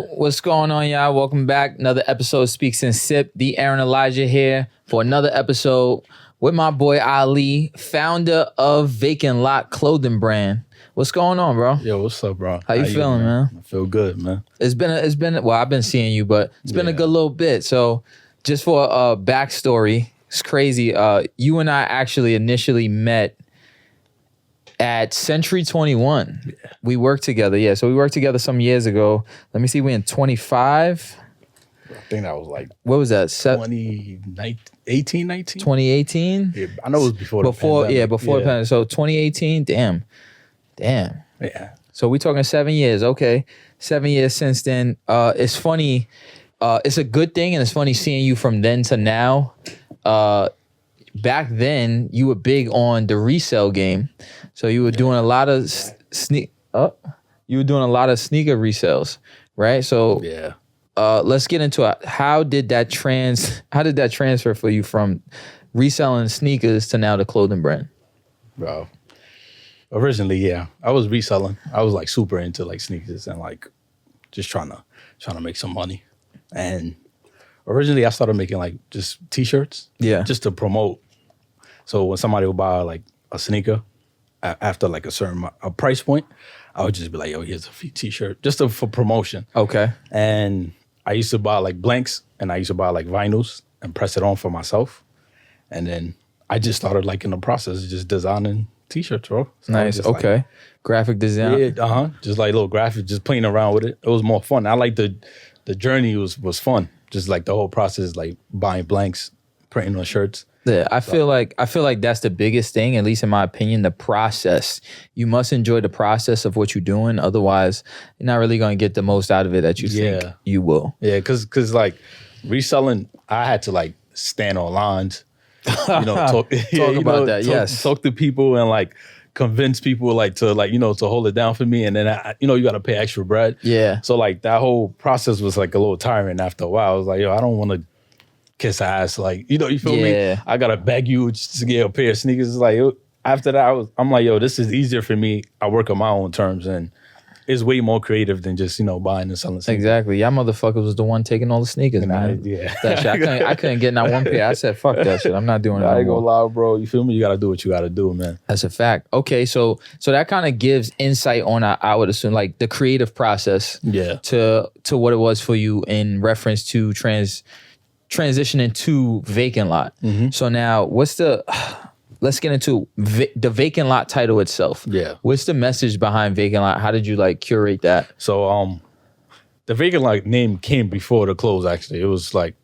What's going on, y'all? Welcome back. Another episode of SpeaksNSip. The Aaron Elijah here for another episode with my boy Ali, founder of Vacant Lot clothing brand. What's going on, bro? Yo, what's up, bro? How you feeling, man? I feel good, man. It's been well, I've been seeing you, but it's been a good little bit. So just for a backstory, it's crazy. You and I actually initially met at Century 21. Yeah. We worked together. Yeah, so we worked together some years ago. Let me see, we in 25. I think that was like, what was that? 2018, 19? 2018? Yeah, I know it was before the pandemic. Yeah, before the pandemic. So 2018, damn. Yeah. So we talking 7 years. Okay, 7 years since then. It's funny. It's a good thing, and it's funny seeing you from then to now. Back then, you were big on the resale game, so you were doing a lot of You were doing a lot of sneaker resales, right? So yeah. Let's get into it. How did that transfer for you from reselling sneakers to now the clothing brand? Bro, originally, yeah, I was reselling. I was like super into like sneakers and like just trying to make some money. And originally, I started making like just t-shirts, just to promote. So when somebody would buy like a sneaker after like a certain price point, I would just be like, "Yo, here's a free t-shirt," just for promotion. Okay. And I used to buy like blanks, and I used to buy like vinyls and press it on for myself. And then I just started like in the process of just designing t-shirts, bro. So nice. Okay. Like, graphic design. Yeah. Just like little graphic, just playing around with it. It was more fun. I like the journey was fun. Just like the whole process, like buying blanks, printing on shirts. Yeah, I feel like that's the biggest thing, at least in my opinion, the process. You must enjoy the process of what you're doing. Otherwise, you're not really going to get the most out of it that you think you will. Yeah, because like reselling, I had to like stand on lines, talk about that. Talk to people and like convince people like to hold it down for me. And then, you got to pay extra bread. Yeah. So like that whole process was like a little tiring after a while. I was like, yo, I don't want to kiss ass. Like, you feel me? I got to beg you just to get a pair of sneakers. It's like, after that, I'm like, yo, this is easier for me. I work on my own terms and it's way more creative than just, buying and selling sneakers. Exactly. Y'all motherfuckers was the one taking all the sneakers, man. That shit. I couldn't get not one pair. I said, fuck that shit. I'm not doing it. I ain't gonna lie, bro. You feel me? You got to do what you got to do, man. That's a fact. Okay, so that kind of gives insight on, I would assume, like the creative process to what it was for you in reference to transitioning to Vacant Lot. Mm-hmm. So now, let's get into the Vacant Lot title itself. Yeah. What's the message behind Vacant Lot? How did you like curate that? So the Vacant Lot name came before the clothes, actually. It was like,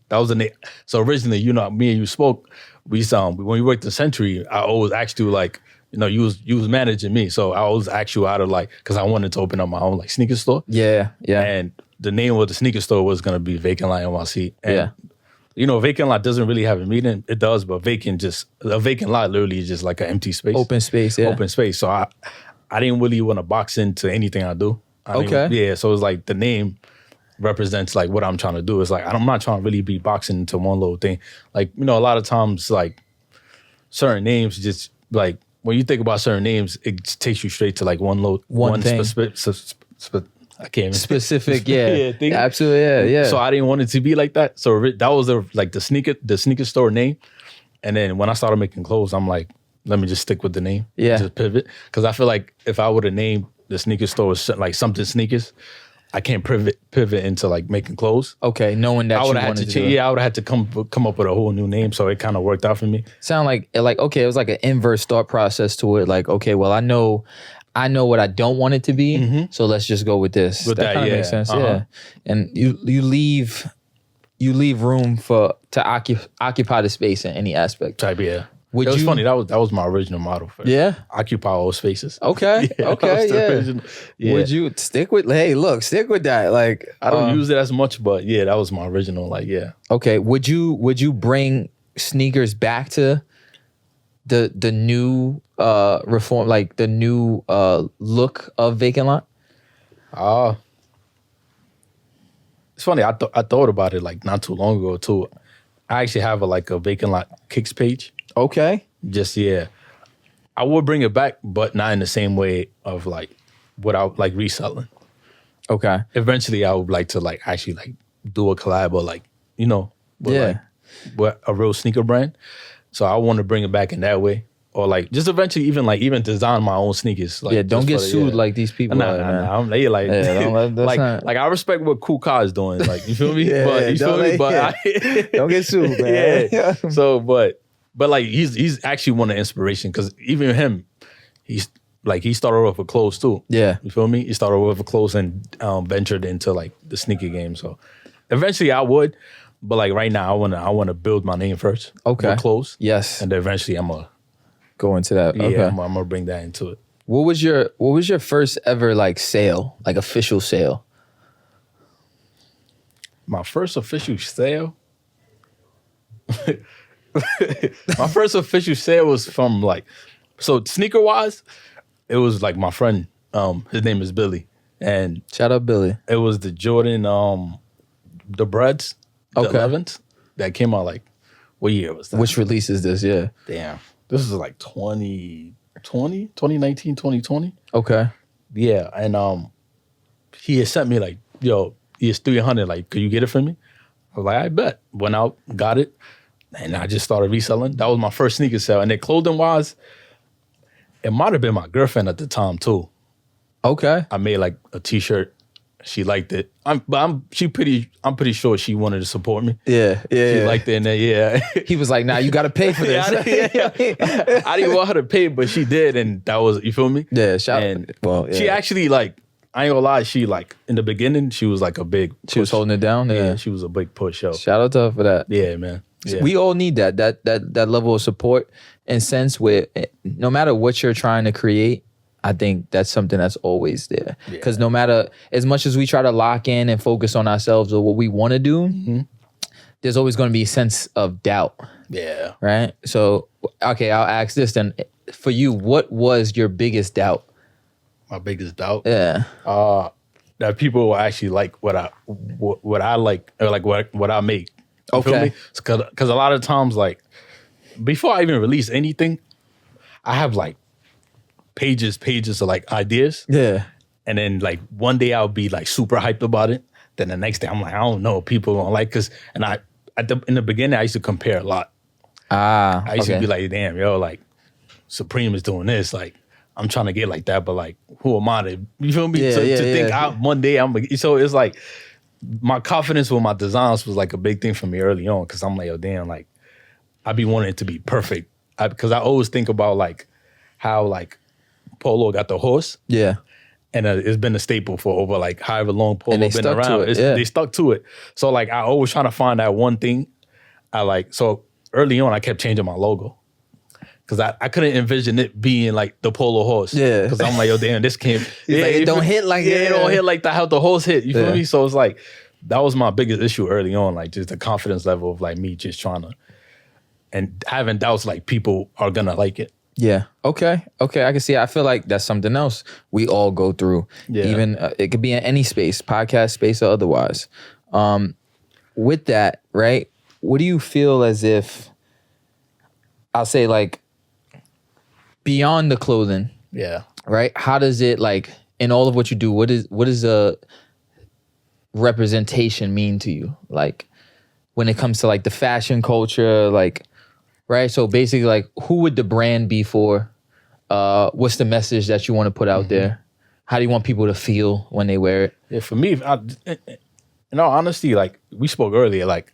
that was the name. So originally, me and you spoke. We when we worked the Century, I always asked you like, you was managing me. So I always asked you out of like, because I wanted to open up my own like sneaker store. Yeah. And the name of the sneaker store was going to be VacantlotNYC. And Vacant Lot doesn't really have a meaning. It does, but a vacant lot literally is just like an empty space. Open space, yeah. Open space. So I didn't really want to box into anything I do. So it's like the name represents like what I'm trying to do. It's like I'm not trying to really be boxing into one little thing. Like, a lot of times like certain names just like when you think about certain names, it takes you straight to like one thing. I can't even specific, absolutely, yeah. So I didn't want it to be like that. So that was the sneaker store name. And then when I started making clothes, I'm like, let me just stick with the name, just pivot, because I feel like if I would have named the sneaker store like something sneakers, I can't pivot into like making clothes. Okay, knowing that I would have had to change. Yeah, I would have had to come up with a whole new name. So it kind of worked out for me. Sound like okay, it was like an inverse thought process to it. Like, okay, well, I know what I don't want it to be, so let's just go with this. That kind of makes sense, yeah. And you leave room to occupy the space in any aspect. Type, yeah. It was funny. That was my original model for occupy all spaces. Okay, yeah. Would you stick with that? Like, I don't use it as much, but yeah, that was my original. Like, yeah. Okay. Would you bring sneakers back to the new reform, like the new look of Vacant Lot? It's funny. I thought about it like not too long ago too. I actually have a Vacant Lot Kicks page. Okay. Just, yeah. I would bring it back, but not in the same way of like without like reselling. Okay. Eventually, I would like to like actually like do a collab or like with, Yeah. like, with a real sneaker brand. So I want to bring it back in that way, or like just eventually even design my own sneakers. Like, Yeah, don't just get for the- sued like these people. Nah, are, nah, man. nah. I'm like, that's like, not- like I respect what Cool Car is doing. Like, you feel me? Yeah, but you feel don't me? But don't get sued, man. yeah. So, but like he's actually one of the inspiration because even him, he started off with clothes too. Yeah. You feel me? He started off with clothes and ventured into like the sneaker game. So eventually I would, but like right now I wanna build my name first. Okay. With clothes. Yes. And then eventually I'm gonna Go into that. Okay. I'm gonna bring that into it. What was your first ever like sale, like official sale? My first official sale. My first official sale was from like, so sneaker wise, it was like my friend. His name is Billy, and Shout out Billy. it was the Jordan, the Breads, the Okay. 11th that came out like, what year was that? Which release is this? Yeah. Damn, this is like 2019, 2020. Okay. Yeah, and he had sent me like, yo, here's 300. Like, could you get it for me? I was like, I bet. Went out, got it, and I just started reselling. That was my first sneaker sale. And then clothing wise, it might have been my girlfriend at the time too. Okay. I made like a T-shirt. She liked it. I'm pretty sure she wanted to support me. Yeah. Yeah. She liked it, and then He was like, "Nah, you got to pay for this." I didn't want her to pay, but she did, and that was, you feel me? Yeah. She actually like, I ain't gonna lie, she like in the beginning she was like a big. She was holding it down. Yeah, she was a big push. Yo. Shout out to her for that. Yeah, man. Yeah. We all need that level of support and sense where no matter what you're trying to create, I think that's something that's always there. Because no matter, as much as we try to lock in and focus on ourselves or what we want to do, there's always going to be a sense of doubt. Yeah. Right? So, okay, I'll ask this then. For you, what was your biggest doubt? My biggest doubt. Yeah. That people will actually like what I like, or like what I make. You feel Okay. me? Because a lot of times, like, before I even release anything, I have like pages of like ideas. Yeah. And then like one day I'll be like super hyped about it. Then the next day I'm like, I don't know, people won't like, in the beginning I used to compare a lot. I used to be like, damn, yo, like Supreme is doing this. Like, I'm trying to get like that, but like, who am I to, you feel me? To think one day so it's like, my confidence with my designs was like a big thing for me early on. Cause I'm like, yo, damn, like, I be wanting it to be perfect. Cause I always think about like how like Polo got the horse. Yeah. And it's been a staple for over like however long Polo they been stuck to around. it, yeah. They stuck to it. So like I always trying to find that one thing I like. So early on I kept changing my logo. Cause I couldn't envision it being like the Polo horse. Yeah. Cause I'm like, yo, damn, this can't. It don't hit like it don't hit like that how the horse hit. You feel me? So it's like that was my biggest issue early on, like just the confidence level of like me just trying to and having doubts like people are gonna like it. Yeah. Okay. I can see. I feel like that's something else we all go through. Yeah. Even it could be in any space, podcast space or otherwise. With that, right? What do you feel as if, I'll say like beyond the clothing, Yeah. right? How does it like in all of what you do? What is a representation mean to you? Like when it comes to like the fashion culture, like. Right. So basically, like, who would the brand be for? What's the message that you want to put out there? How do you want people to feel when they wear it? Yeah, for me, in all honesty, like we spoke earlier, like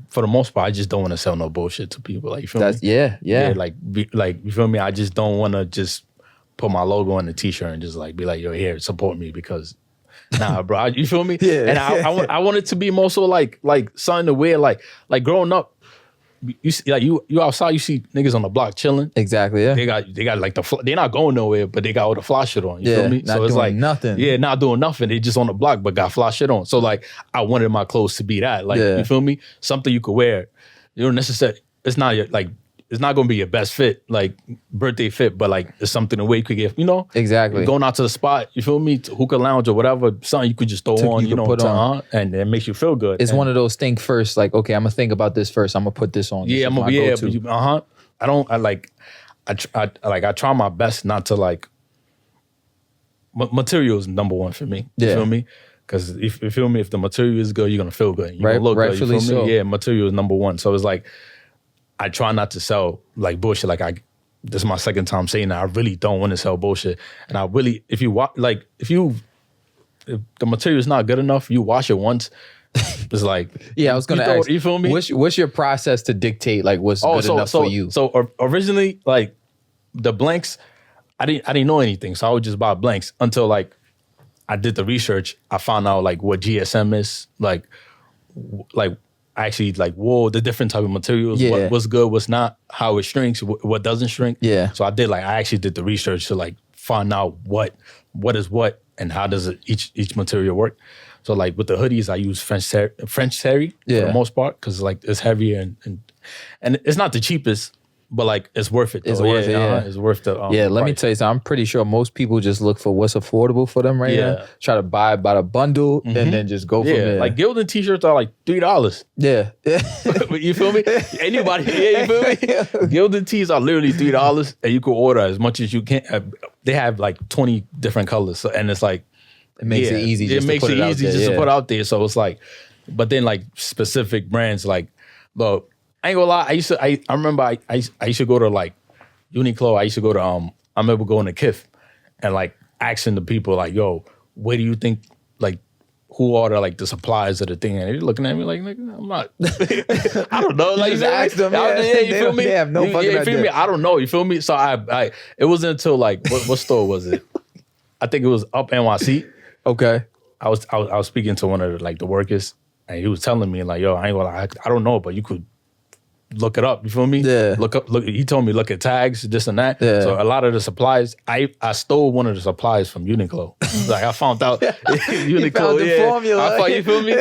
for the most part, I just don't want to sell no bullshit to people. Like, you feel me? Yeah. Like you feel me? I just don't want to just put my logo on the T-shirt and just like be like, yo, here, support me because. Nah, bro, you feel me? Yeah. And I want it to be more so like something to wear, like growing up. You see, like you outside, you see niggas on the block chilling. Exactly. Yeah. They got like they're not going nowhere, but they got all the fly shit on. You feel me? Not doing like nothing. Yeah, not doing nothing. They just on the block, but got fly shit on. So like, I wanted my clothes to be that. Like, you feel me? Something you could wear. You don't necessarily. It's not it's not gonna be your best fit, like birthday fit, but like it's something the way you could get. You know, Exactly. going out to the spot. You feel me? To hookah lounge or whatever. Something you could just throw on. you could put on. and it makes you feel good. It's one of those think first. Like, okay, I'm gonna think about this first. I'm gonna put this on. Yeah, I try my best not to like material is number one for me. You feel me? Because if you feel me, if the material is good, you're gonna feel good. You're gonna look good. You feel me? So. Yeah, material is number one. So it's like I try not to sell like bullshit. Like this is my second time saying that. I really don't want to sell bullshit. And I really, if the material is not good enough, you wash it once. It's like I was gonna ask. You feel me? What's your process to dictate like what's good enough for you? So originally, like the blanks, I didn't know anything, so I would just buy blanks until like I did the research. I found out like what GSM is, like actually like the different type of materials, what's good, what's not, how it shrinks, what doesn't shrink. Yeah. So I actually did the research to like find out what is what and how does each material work. So like with the hoodies, I use French terry for the most part because like it's heavier and it's not the cheapest. But like it's worth it. Though. It's worth it. Yeah. It's worth the. Let me tell you something. I'm pretty sure most people just look for what's affordable for them right now. Try to buy about a bundle and then just go from there. Like Gildan t-shirts are like $3. Yeah. You feel me? Anybody? Yeah, you feel me? Gildan tees are literally $3 and you can order as much as you can. They have like 20 different colors, and it's like it makes it easy. Just to put out there. So it's like, but then like specific brands like, look. I ain't gonna lie. I remember I used to go to like Uniqlo. I used to go to I remember going to Kith and like asking the people like, yo, where do you think like who are the suppliers of the thing? And they're looking at me like, nigga, I'm not. I don't know. Like you just ask them. You feel me? They have no fucking idea. You feel me? I don't know. You feel me? So I it wasn't until like what store was it? I think it was Up NYC. Okay. I was speaking to one of the workers and he was telling me like, yo, I ain't gonna lie, I don't know, but you could look it up, you feel me? Yeah. Look. He told me look at tags, this and that. Yeah. So a lot of the supplies, I stole one of the supplies from Uniqlo. Like I found out Uniqlo. You found the formula. You feel me?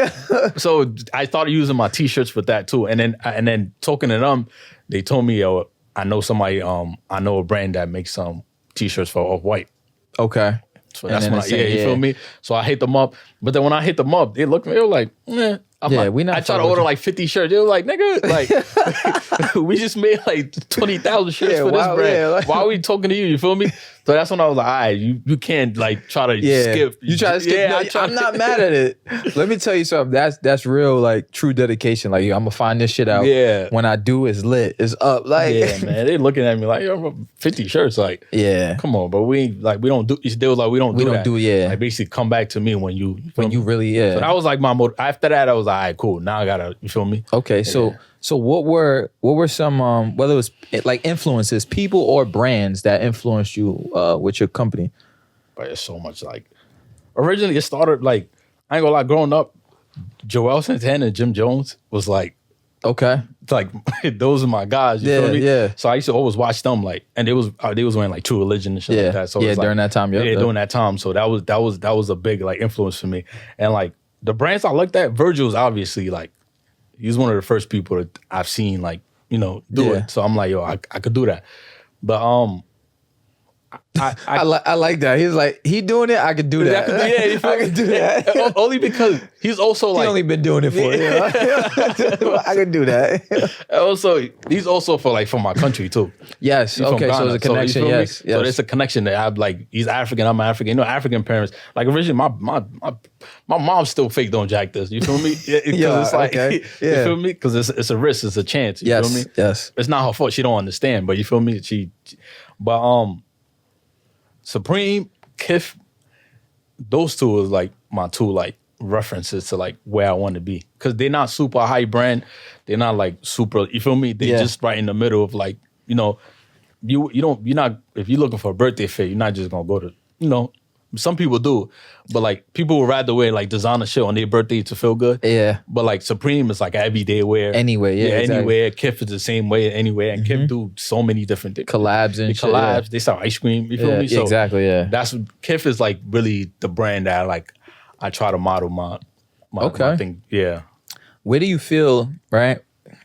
So I started using my t-shirts for that too. And then talking to them, they told me, yo, I know somebody. I know a brand that makes some t-shirts for Off-White. Okay. So that's when you feel me? So I hit them up. But then when I hit them up, they looked at me, they were like, I tried to order like 50 shirts. They were like, nigga, like we just made like 20,000 shirts for this brand. Yeah, why are we talking to you? You feel me? So that's when I was like, all right, you can't like try to skip. You try to skip. No, I'm not mad at it. Let me tell you something. That's real like true dedication. Like I'm gonna find this shit out. Yeah. When I do, it's lit. It's up. Like man, they looking at me like, yo, 50 shirts. Like come on, but we don't do. They was like, we don't do that. Like basically come back to me when you really So that was like my mode. After that, I was like, all right, cool. Now I gotta. You feel me? Okay, so what were some whether it was like influences, people or brands that influenced you with your company? But it's so much like originally it started like I ain't gonna lie, growing up, Joel Santana and Jim Jones was like like those are my guys. You feel me? Yeah. So I used to always watch them like, and they was wearing like True Religion and shit like that. So during that time, during that time. So that was a big like influence for me. And like the brands I looked at, Virgil's obviously like. He's one of the first people that I've seen like, do it. So I'm like, yo, I could do that. But I like that. He's like, he doing it, I could do that. I could do that. Only because he's also like... He's only been doing it for I could do that. Also, he's also for my country too. Yes. He's okay, so there's a connection, yes. So there's a connection that I'm like, he's African, I'm African. African parents. Like originally, my mom still fake don't jack this. You feel me? Because it's like, you feel me? Because it's a risk, it's a chance. You feel me? Yes. It's not her fault. She don't understand, but you feel me? But Supreme, Kith, those two is like my two like references to like where I want to be. Cause they're not super high brand. They're not like super, you feel me? They're just right in the middle of like, you're not, if you're looking for a birthday fit, you're not just gonna go to, some people do, but like people would rather wear like designer shit on their birthday to feel good. Yeah. But like Supreme is like everyday wear. Anyway, exactly. Anywhere. Kith is the same way anywhere. And Kith do so many different things. Collabs and shit. Collabs. They sell ice cream. You feel me? So exactly, that's Kith is like really the brand that I try to model my thing. Yeah. Where do you feel, right?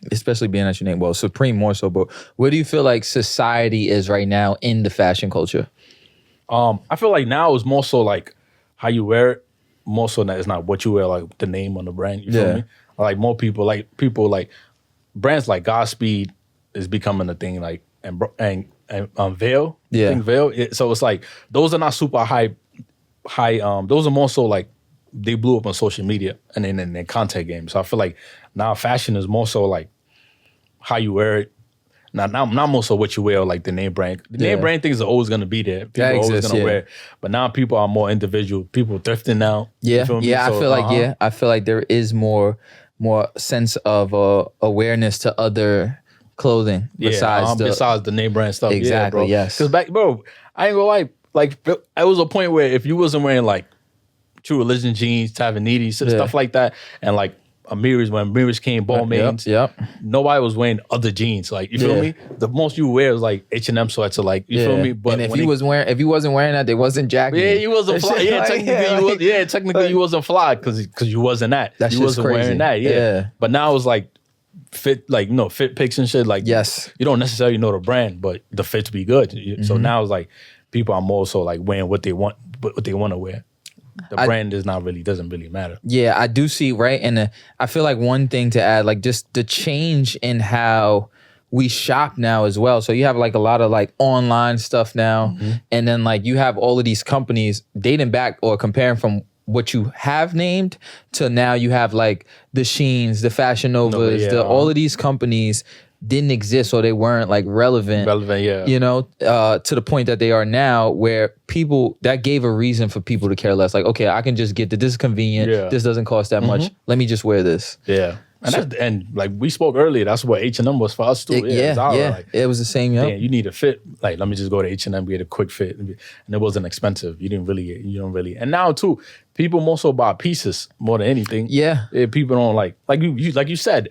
Especially being at your name, well, Supreme more so, but where do you feel like society is right now in the fashion culture? I feel like now it's more so like how you wear it, more so that it's not what you wear, like the name on the brand. You feel me? Like more people like brands like Godspeed is becoming a thing, like and Veil. Yeah. I think Veil. So it's like those are not super high high. Those are more so like they blew up on social media and in their content game. So I feel like now fashion is more so like how you wear it. Not more so what you wear, or like the name brand. The name brand things are always gonna be there. People are always gonna wear it. But now people are more individual. People thrifting now. Yeah, you feel me? yeah. So, I feel like there is more sense of awareness to other clothing besides the name brand stuff. Exactly. Yeah, bro. Yes. Because back, bro, I ain't gonna lie. Like, it was a point where if you wasn't wearing like True Religion jeans, Tavaniti, stuff like that, and like Amiri's, when Amiri's came, Balmain's, nobody was wearing other jeans. Like, you feel me? The most you wear is like H&M sweats, or like, you feel me? But and if you wasn't wearing that, they wasn't jacking. Yeah, you wasn't fly. Yeah, technically you wasn't fly because you wasn't that. That's you wasn't crazy. wearing that. Yeah. But now it's like fit, like fit pics and shit. Like, yes, you don't necessarily know the brand, but the fits be good. So now it's like people are more so like wearing what they want to wear. The brand doesn't really matter. Yeah, I do see, right? And I feel like one thing to add, like just the change in how we shop now as well. So you have like a lot of like online stuff now, and then like you have all of these companies dating back or comparing from what you have named to now you have like the Sheins, the Fashion Novas, all of these companies didn't exist or they weren't like relevant, you know, to the point that they are now, where people, that gave a reason for people to care less. Like, okay, I can just get this is convenient. This doesn't cost that much. Let me just wear this. Yeah. And like we spoke earlier, that's what H&M was for us too. Like, it was the same. Damn, you need a fit. Like, let me just go to H&M, get a quick fit, and it wasn't expensive. You don't really. And now too, people more so buy pieces more than anything. Yeah, people don't like you said.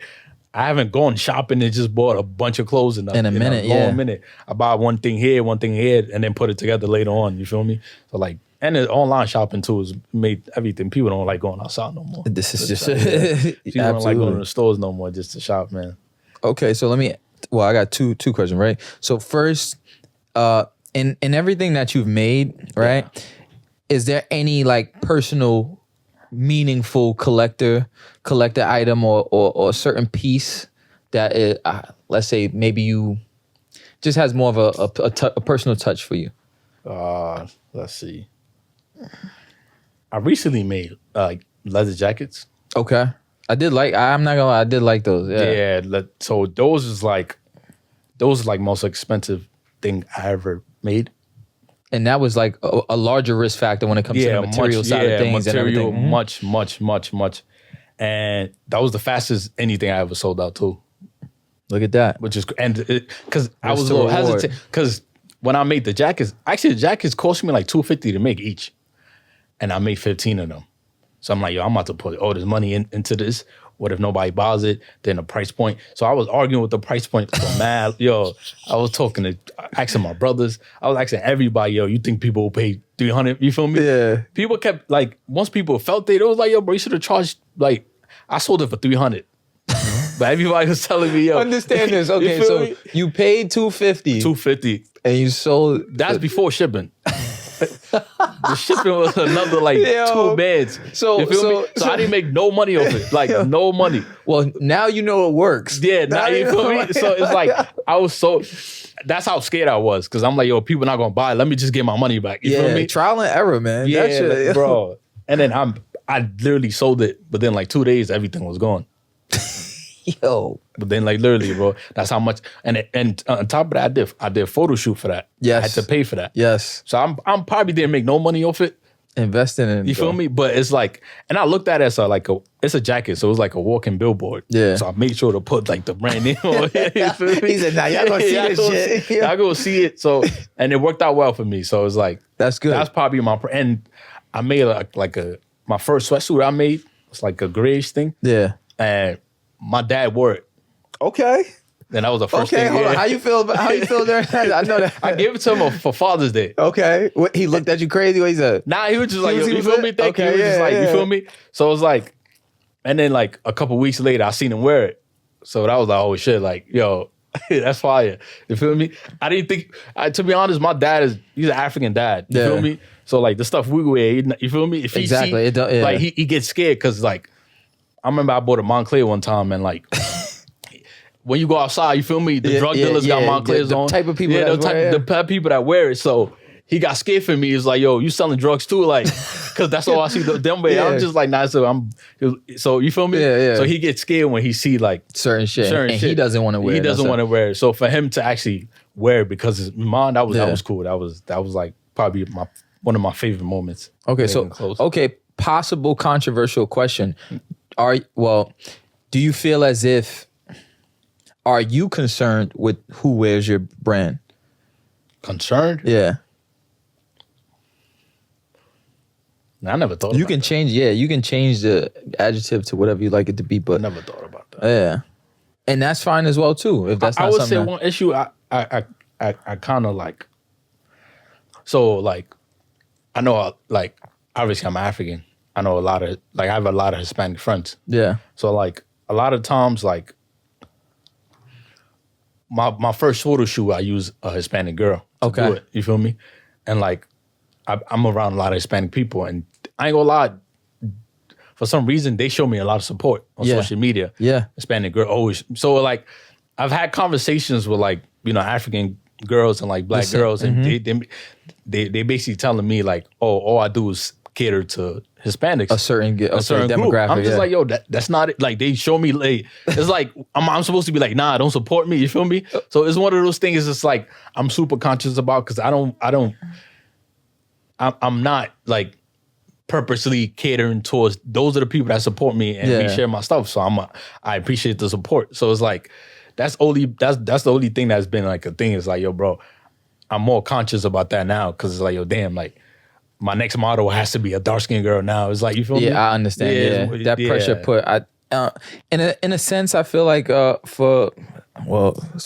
I haven't gone shopping and just bought a bunch of clothes in a minute. I buy one thing here, and then put it together later on. You feel me? So like, and the online shopping too has made everything. People don't like going outside no more. This is just people don't like going to the stores no more just to shop, man. Okay, so I got two questions, right? So first, in everything that you've made, right? Is there any like personal, meaningful collector item or a certain piece that let's say maybe you just has more of a personal touch for you? Let's see. I recently made leather jackets. Okay. I'm not gonna lie, I did like those. So those is like most expensive thing I ever made. And that was like a larger risk factor when it comes to the material side of things. Material, and everything. Much. And that was the fastest anything I ever sold out to. Look at that. Which is, because I was a little hesitant, because when I made the jackets cost me like $250 to make each. And I made 15 of them. So I'm like, yo, I'm about to put all this money into this. What if nobody buys it? Then the price point. So I was arguing with the price point for mad. Yo, I was asking my brothers. I was asking everybody, yo, you think people will pay $300? You feel me? Yeah. People kept, like, once people felt it, was like, yo, bro, you should have charged, like, I sold it for $300. But everybody was telling me, yo. Understand this. Okay, so you paid $250. $250. And you sold. That's before shipping. The shipping was another like $2 beds. So I didn't make no money off it. Like no money. Well, now you know it works. Yeah, now you feel me? So it's like that's how scared I was. Cause I'm like, yo, people not gonna buy it. Let me just get my money back. You feel me? Trial and error, man. Yeah, bro. And then I literally sold it, but then like 2 days everything was gone. Yo. But then like literally, bro, that's how much. And on top of that, I did a photo shoot for that. Yes. I had to pay for that. Yes. So I'm probably didn't make no money off it. Investing in it. You feel me? But it's like, and I looked at it as it's a jacket, so it was like a walking billboard. Yeah. So I made sure to put like the brand name on it. You feel me? He said, nah, y'all gonna see this shit. Y'all gonna see it. So, and it worked out well for me. So it's like, that's good. That's probably and I made my first sweatsuit I made. It's like a grayish thing. Yeah. And my dad wore it. Okay. And that was the first thing. Okay, hold on. How you feel during that? I know that. I gave it to him for Father's Day. Okay. What, he looked at you crazy? What he said? Nah, he was just like, you feel me? Thank you. He was just like, you feel me? So it was like, and then like a couple weeks later, I seen him wear it. So that was like, oh shit, like, yo, that's fire. You feel me? I didn't think, to be honest, my dad he's an African dad. You feel me? So like the stuff we wear, you feel me? If he exactly. Like he gets scared because like, I remember I bought a Montclair one time and like, when you go outside, you feel me? The drug dealers got Montclairs on. The type of people the type of people that wear it. So he got scared for me. He's like, yo, you selling drugs too? Like, cause that's all I see them way. Yeah. I'm just like, nah, so you feel me? Yeah. So he gets scared when he see like certain shit. He doesn't want to wear it. He doesn't want to wear it. So for him to actually wear it because his mom, that was cool. That was like probably one of my favorite moments. Okay, so possible controversial question. Do you feel as if, are you concerned with who wears your brand? Concerned? Yeah. I never thought you can that. You can change the adjective to whatever you like it to be, but I never thought about that. Yeah. And that's fine as well too. If that's not I would something say one issue I kind of like, so like, I know like, obviously I'm African. I know I have a lot of Hispanic friends. Yeah. So like a lot of times like my first photo shoot, I use a Hispanic girl to do it. You feel me? And like, I'm around a lot of Hispanic people, and I ain't gonna lie, for some reason, they show me a lot of support on social media. Yeah. Hispanic girl always. So like, I've had conversations with like, African girls and like black girls, and they basically telling me like, oh, all I do is cater to Hispanics. A certain demographic. Group. I'm just like, yo, that's not it. Like they show me like, it's like, I'm supposed to be like, nah, don't support me. You feel me? So it's one of those things. It's like, I'm super conscious about, because I'm not like purposely catering towards, those are the people that support me and we share my stuff. So I appreciate the support. So it's like, that's the only thing that's been like a thing. Is like, yo, bro, I'm more conscious about that now, because it's like, yo, damn, like my next model has to be a dark skinned girl now. It's like, you feel me? Yeah, I understand. Yeah, that pressure put. In a sense, I feel like as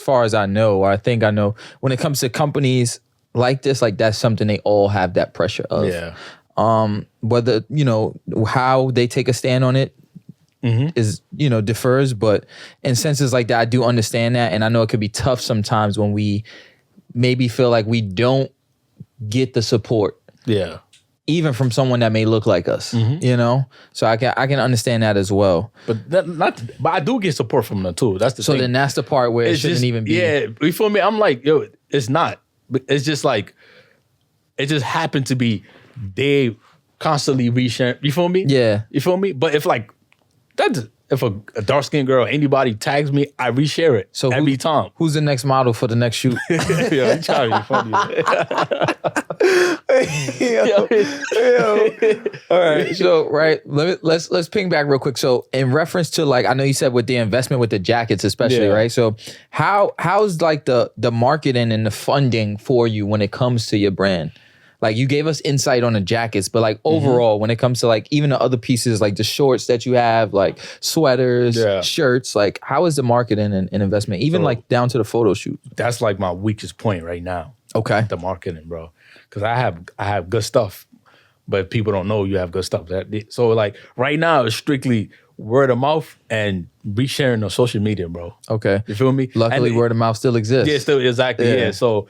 far as I know, or I think I know, when it comes to companies like this, like that's something they all have that pressure of. Yeah. Whether, how they take a stand on it is, differs, but in senses like that, I do understand that. And I know it could be tough sometimes when we maybe feel like we don't get the support. Yeah. Even from someone that may look like us, So I can understand that as well. But I do get support from them too. That's the thing. So then that's the part where it shouldn't even be. Yeah, you feel me? I'm like, yo, it's not. But it's just like, it just happened to be they constantly resharing. You feel me? Yeah. You feel me? But if a dark skinned girl, anybody tags me, I reshare it. So every time. Who's the next model for the next shoot? Yo, you trying to be funny. All right. So let's ping back real quick. So in reference to like, I know you said with the investment with the jackets, especially, right? So how's like the marketing and the funding for you when it comes to your brand? Like you gave us insight on the jackets, but like overall, when it comes to like even the other pieces, like the shorts that you have, like sweaters, shirts, like how is the marketing and investment, even like down to the photo shoot? That's like my weakest point right now. Okay. The marketing, bro. Because I have good stuff, but people don't know you have good stuff. So like right now it's strictly word of mouth and resharing on social media, bro. Okay. You feel me? Luckily, word of mouth still exists. Yeah, still exactly. Yeah. So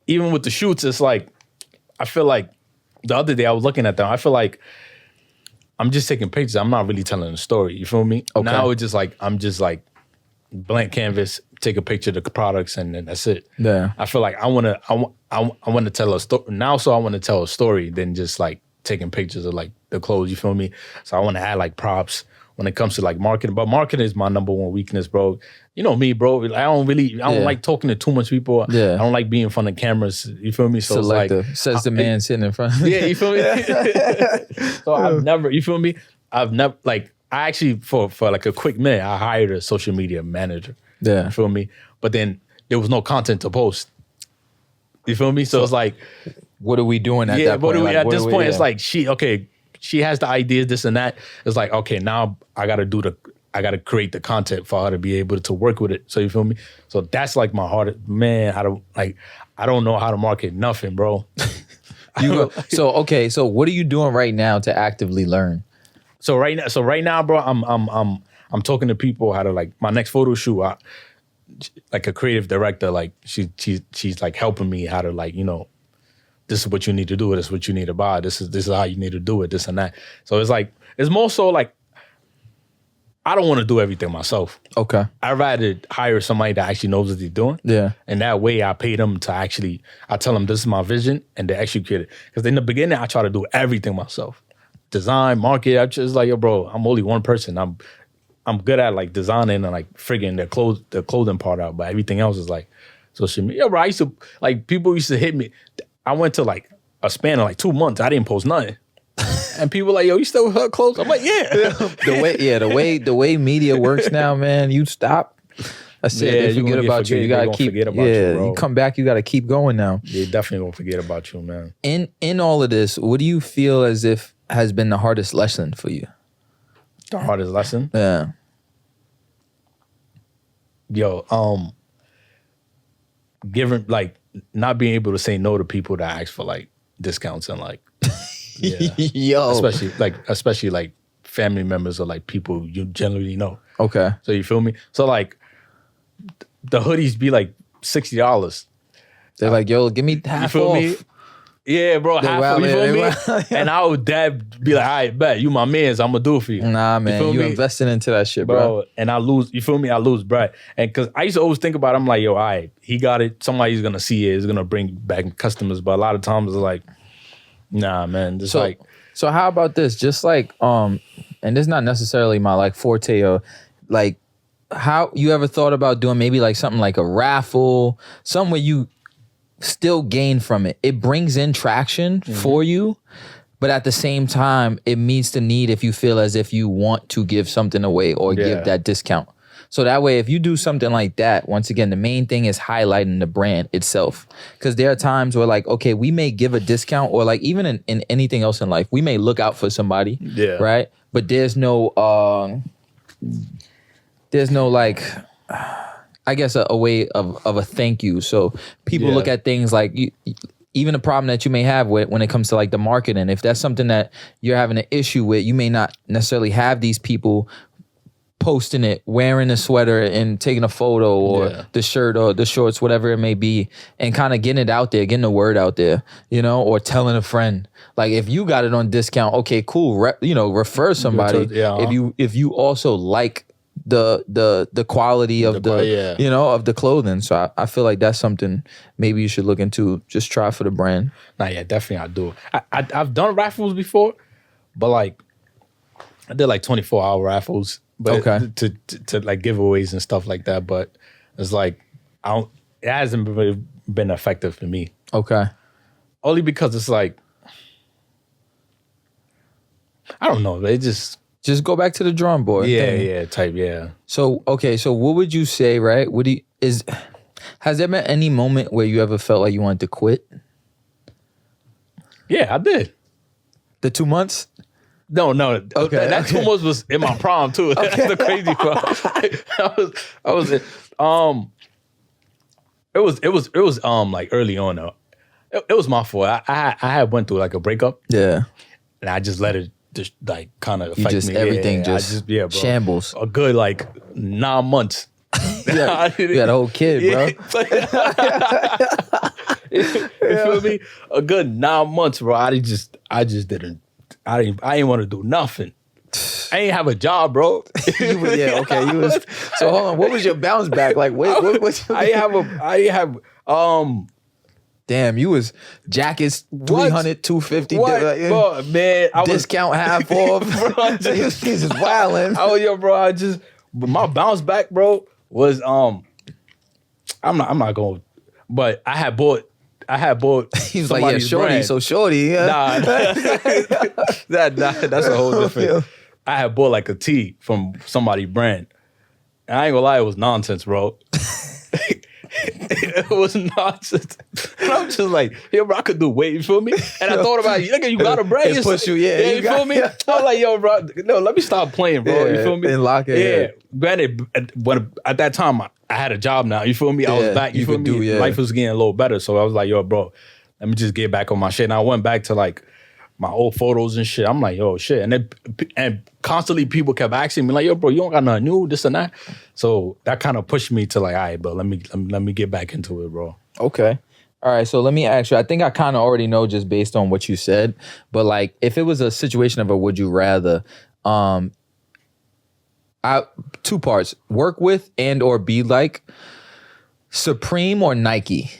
even with the shoots, it's like, I feel like the other day I was looking at them. I feel like I'm just taking pictures. I'm not really telling a story. You feel me? Okay. Now it's just like, I'm just like blank canvas, take a picture of the products, and then that's it. Yeah. I feel like I want to tell a story now. So I want to tell a story than just like taking pictures of like the clothes. You feel me? So I want to add like props when it comes to like marketing. But marketing is my number one weakness, bro. You know me, bro. I don't like talking to too much people. Yeah. I don't like being in front of cameras. You feel me? So Selective. It's like, says the man sitting in front. Yeah, you feel me? So I've never, you feel me? I've never, like, I actually, for like a quick minute, I hired a social media manager. Yeah. You feel me? But then there was no content to post. You feel me? So it's like, what are we doing at that point? At this point, it's like, she has the ideas, this and that. It's like, okay, now I gotta create the content for her to be able to work with it. So you feel me? So that's like my hardest, man. I don't know how to market nothing, bro. So what are you doing right now to actively learn? So right now, bro, I'm talking to people how to, like, my next photo shoot. Like a creative director, like she's like helping me how to, like, this is what you need to do. This is what you need to buy. This is how you need to do it. This and that. So it's like, it's more so like, I don't want to do everything myself. Okay. I'd rather hire somebody that actually knows what they're doing. Yeah. And that way I pay them to actually, I tell them this is my vision and they execute it. Because in the beginning, I try to do everything myself. Design, market, I'm just like, yo, bro, I'm only one person. I'm good at like designing and like frigging the clothing part out, but everything else is like social media. Yo, bro, I used to, like, people used to hit me. I went to like a span of like 2 months. I didn't post nothing. And people like, yo, you still her clothes? I'm like, yeah. the way media works now, man, you stop. I said they forget about you. You gotta keep you come back, you gotta keep going now. They definitely gonna forget about you, man. In all of this, what do you feel as if has been the hardest lesson for you? The hardest lesson? Yeah. Yo, giving, like, not being able to say no to people that ask for like discounts and like, yeah. Yo, especially like family members or like people you generally know. Okay. So you feel me? So like the hoodies be like $60. They're like, yo, give me half you feel off. me? Yeah, bro, half off, you feel me? And I would be like, all right, bet, you my mans, I'm gonna do it for you. Nah, man, you investing into that shit, bro. And I lose, you feel me? I lose bread. And cause I used to always think about it, I'm like, yo, all right, he got it. Somebody's gonna see it, is gonna bring back customers. But a lot of times it's like, nah, man. Just so how about this? Just like, and this is not necessarily my like forte or like, how you ever thought about doing maybe like something like a raffle, something where you still gain from it. It brings in traction for you, but at the same time, it meets the need if you feel as if you want to give something away or give that discount. So that way, if you do something like that, once again, the main thing is highlighting the brand itself. Because there are times where like, okay, we may give a discount or like even in anything else in life, we may look out for somebody, right? But there's no like, I guess a way of a thank you. So people look at things like even the problem that you may have when it comes to like the marketing. If that's something that you're having an issue with, you may not necessarily have these people posting it, wearing a sweater and taking a photo or the shirt or the shorts, whatever it may be, and kind of getting it out there, getting the word out there, you know, or telling a friend. Like if you got it on discount, okay, cool, refer somebody. If you also like the quality of of the clothing. So I feel like that's something maybe you should look into. Just try for the brand. Nah, yeah, definitely I do. I've done raffles before, but like I did like 24-hour raffles, but to like giveaways and stuff like that. But it's like it hasn't really been effective for me. Okay. Only because it's like I don't know. It just go back to the drawing board. So okay, so what would you say, right? Has there been any moment where you ever felt like you wanted to quit? Yeah, I did. The 2 months? No. Okay, that 2 months was in my prom too. That's the crazy part. It was like early on though. It was my fault. I had went through like a breakup. Yeah. And I just let it just like kind of affect me. Everything bro. Shambles. A good like 9 months. You got a whole kid, bro. You feel me? A good 9 months, bro. I didn't want to do nothing. I ain't have a job, bro. You was. So hold on. What was your bounce back like? Damn, you was jackets 300, 250. Bro, man, discount half off. Bro, he's just wilding. Bro, my bounce back, bro, was I'm not going, but I had bought. He was like, yeah, shorty, brand. So shorty, yeah. That's a whole different. I had bought like a tee from somebody's brand, and I ain't gonna lie, it was nonsense, bro. It was nonsense. And I'm just like, yo, bro, I could do weight, you feel me? And I thought about you. You got a brand. It push you, you feel me? I was like, yo, bro, no, let me stop playing, bro. You feel me? And lock it. Yeah. Granted, at that time, I had a job now. You feel me? I was back. You feel me? Life was getting a little better. So I was like, yo, bro, let me just get back on my shit. And I went back to like my old photos and shit. I'm like, yo, shit. And constantly people kept asking me like, yo, bro, you don't got nothing new, this and that. So that kind of pushed me to like, all right, bro, let me get back into it, bro. Okay. All right. So let me ask you, I think I kind of already know just based on what you said, but like if it was a situation of a would you rather, Two parts: work with and or be like Supreme or Nike.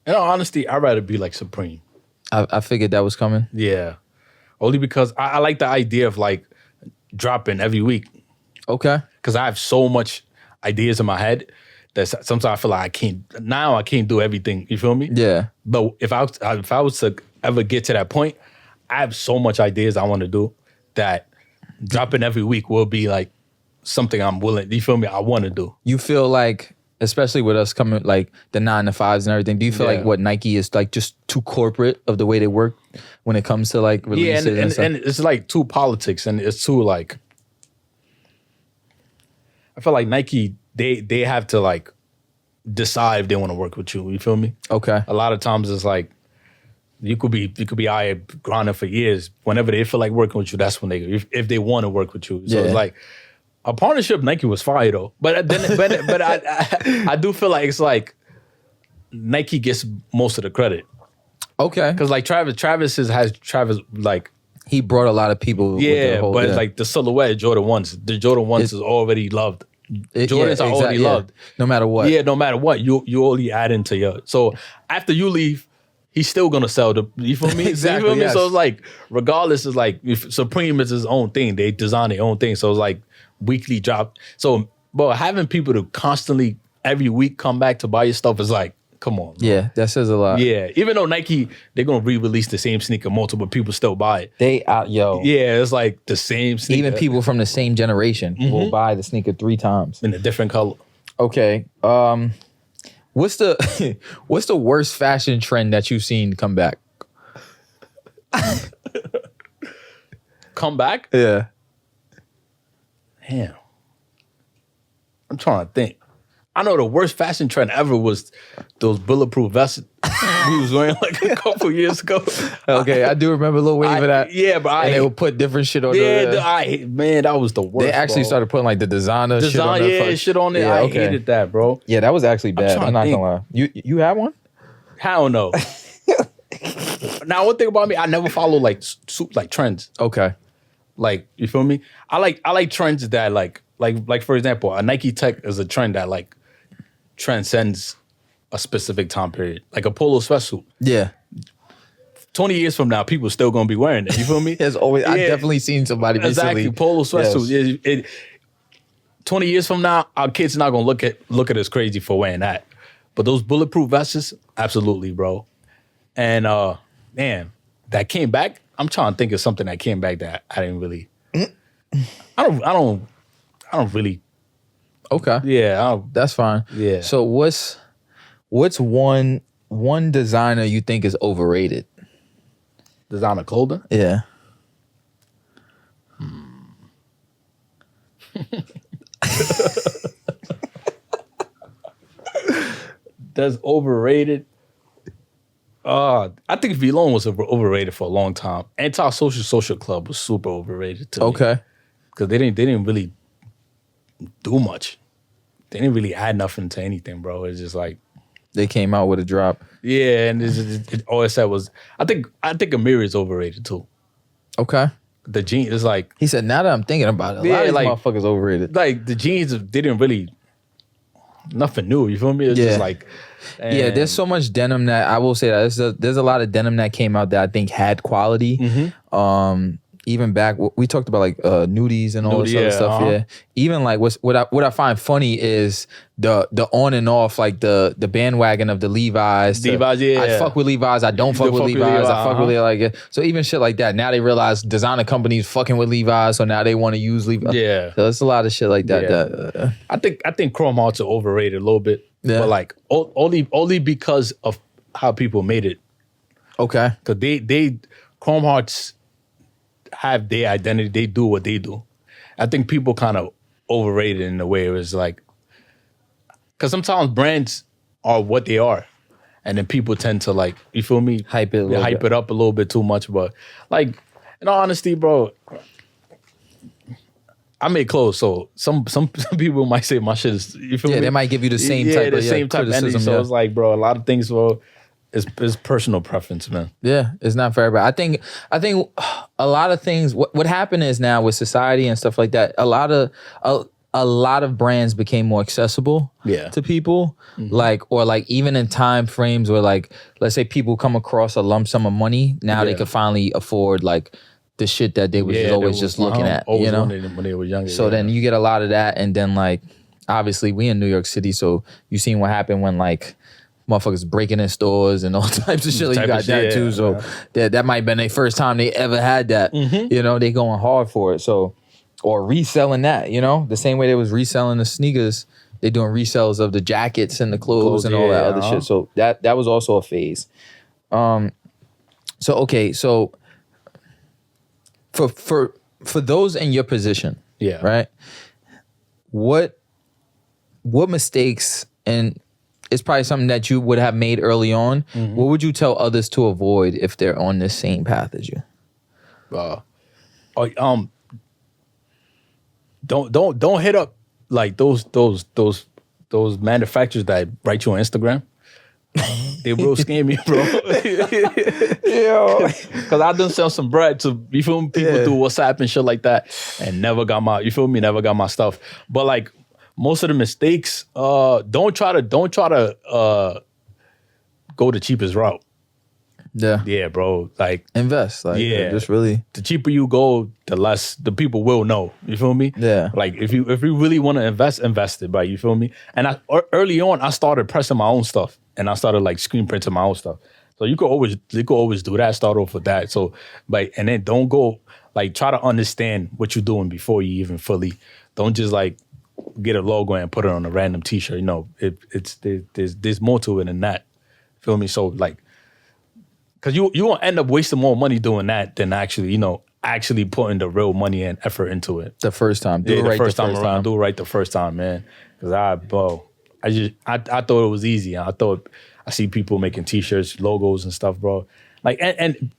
In all honesty, I'd rather be like Supreme. I figured that was coming. Yeah. Only because I like the idea of like dropping every week. Okay. Because I have so much ideas in my head that sometimes I feel like I can't do everything. You feel me? Yeah. But if I was to ever get to that point, I have so much ideas I want to do that dropping every week will be like something I'm willing. You feel me? I want to do. You feel like, especially with us coming like the 9 to 5s and everything, do you feel like what Nike is like just too corporate of the way they work when it comes to like releases? Yeah, and stuff? and it's like too politics and it's too like. I feel like Nike, they have to like decide if they want to work with you. You feel me? Okay. A lot of times it's like you could be out here grinding for years. Whenever they feel like working with you, that's when if they want to work with you. So it's like a partnership. Nike was fire though, but I do feel like it's like Nike gets most of the credit. Okay. Because like Travis like. He brought a lot of people. With Yeah, but like the silhouette Jordan 1s. The Jordan 1s is already loved. Jordans are already loved. No matter what. Yeah, no matter what. You only add into your. So after you leave, he's still gonna sell the. You feel me? Exactly. You feel me? Yes. So it's like, regardless, it's like if Supreme is his own thing. They design their own thing. So it's like weekly drop. So, but having people to constantly every week come back to buy your stuff is like, come on. Bro. Yeah, that says a lot. Yeah, even though Nike, they're gonna re-release the same sneaker multiple people still buy it. They out, yo. Yeah, it's like the same sneaker. Even people from the same generation will buy the sneaker 3 times in a different color. Okay. What's the worst fashion trend that you've seen come back? Come back? Yeah. Damn. I'm trying to think. I know the worst fashion trend ever was those bulletproof vests we was wearing like a couple years ago. Okay, I do remember a little wave of that. Yeah, but and they would put different shit on man, that was the worst. They actually started putting like the designer shit on there. Shit on there. I hated that, bro. Yeah, that was actually bad. I'm not gonna lie. You had one? Hell no. Now, one thing about me, I never follow like trends. Okay. Like, you feel me? I like trends that like for example, a Nike Tech is a trend that like transcends a specific time period. Like a polo sweatsuit. Yeah. 20 years from now, people still gonna be wearing it. You feel me? There's always I definitely seen somebody exactly recently. Polo sweatsuit. Yes. 20 years from now, our kids are not gonna look at us crazy for wearing that. But those bulletproof vests, absolutely, bro. And man, that came back. I'm trying to think of something that came back that I didn't really. I don't really. Okay. Yeah, that's fine. Yeah. So what's one designer you think is overrated? Designer clothing? Yeah. That's overrated. I think Vlone was overrated for a long time. Anti-Social Social Club was super overrated too. Okay. Because they didn't really do much. They didn't really add nothing to anything, bro. It's just like they came out with a drop. Yeah, and all it said was I think Amiri is overrated too. Okay. The jeans is like he said. Now that I'm thinking about it, a lot of these motherfuckers overrated. Like the jeans didn't really nothing new. You feel me? It's just like yeah. There's so much denim that I will say that there's a lot of denim that came out that I think had quality. Mm-hmm. Even back, we talked about like nudies and all this other stuff. Yeah, even like what I find funny is the on and off, like the bandwagon of the Levi's. Yeah. I fuck with Levi's. I don't fuck with Levi's. I fuck with it like it. So even shit like that. Now they realize designer companies fucking with Levi's, so now they want to use Levi's. Yeah. So it's a lot of shit like that. Yeah. I think Chrome Hearts are overrated a little bit. Yeah. But like only because of how people made it. Okay. Because they Chrome Hearts have their identity. They do what they do. I think people kind of overrated in a way. It was like, because sometimes brands are what they are, and then people tend to like, you feel me, hype it up a little bit too much. But like, in all honesty, bro, I make clothes, so some people might say my shit is, you feel me? Yeah, they might give you the same type of criticism. So it's like, bro, a lot of things, bro, it's personal preference, man. Yeah, it's not for everybody. I think a lot of things. What happened is now with society and stuff like that, a lot of brands became more accessible to people. Like even in time frames where like let's say people come across a lump sum of money, now they can finally afford like the shit that they was always just looking at. You know, when they were younger. So then you get a lot of that, and then like obviously we in New York City, so you seen what happened when like motherfuckers breaking in stores and all types of shit. Like you got that too. So that might have been their first time they ever had that. You know, they going hard for it. So or reselling that, you know, the same way they was reselling the sneakers, they doing resales of the jackets and the clothes and all that other shit. So that was also a phase. So okay, so for those in your position, right? What mistakes, and it's probably something that you would have made early on. What would you tell others to avoid if they're on the same path as you? Don't hit up like those manufacturers that write you on Instagram. They real scammy, bro. Because I done sell some bread to, you feel me, people through WhatsApp and shit like that, and never got my, you feel me, never got my stuff. But like most of the mistakes, don't try to go the cheapest route. Yeah, bro. Like invest. Like just really. The cheaper you go, the less the people will know. You feel me? Yeah. Like if you really want to invest it, right? You feel me? And early on, I started pressing my own stuff, and I started like screen printing my own stuff. So you could always do that. Start off with that. So, like, and then don't go like try to understand what you're doing before you even fully. Don't just like get a logo and put it on a random T-shirt. You know, there's more to it than that. Feel me? So like. Because you won't end up wasting more money doing that than actually, you know, actually putting the real money and effort into it. The first time. Do it right the first time around. Do it right the first time, man. Because I thought it was easy. I thought I see people making T-shirts, logos and stuff, bro. Like, and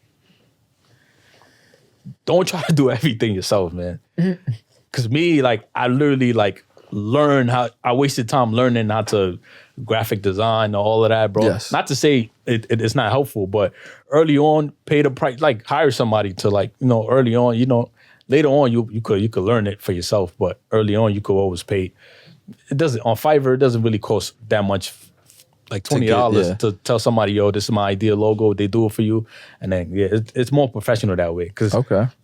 don't try to do everything yourself, man. Because me, like, I literally, like, I wasted time learning how to graphic design and all of that, bro. Yes. Not to say it's not helpful, but early on, pay the price, like hire somebody to like, you know, early on, you know, later on you could learn it for yourself, but early on you could always pay. It doesn't, on Fiverr, it doesn't really cost that much, like $20 to tell somebody, yo, this is my ideal logo. They do it for you. And then, it's more professional that way. Because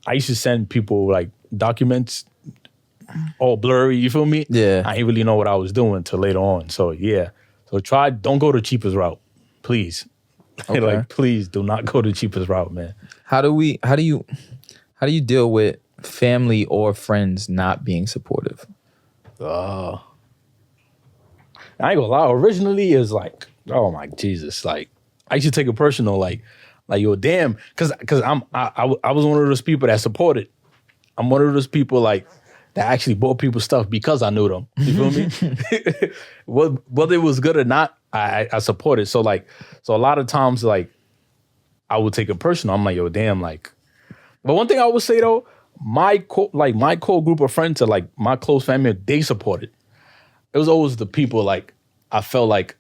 I used to send people like documents all blurry, you feel me? Yeah. I didn't really know what I was doing till later on. So yeah. So don't go the cheapest route. Please. Okay. Like, please do not go the cheapest route, man. How do you deal with family or friends not being supportive? I ain't gonna lie. Originally is like, oh my Jesus. Like I used to take it personal, like yo, damn, cause I was one of those people that supported. I'm one of those people like that actually bought people stuff because I knew them. You feel me? Whether it was good or not, I supported. So a lot of times, like, I would take it personal. I'm like, yo, damn, like. But one thing I would say though, my core group of friends are like my close family, they supported. It was always the people like I felt like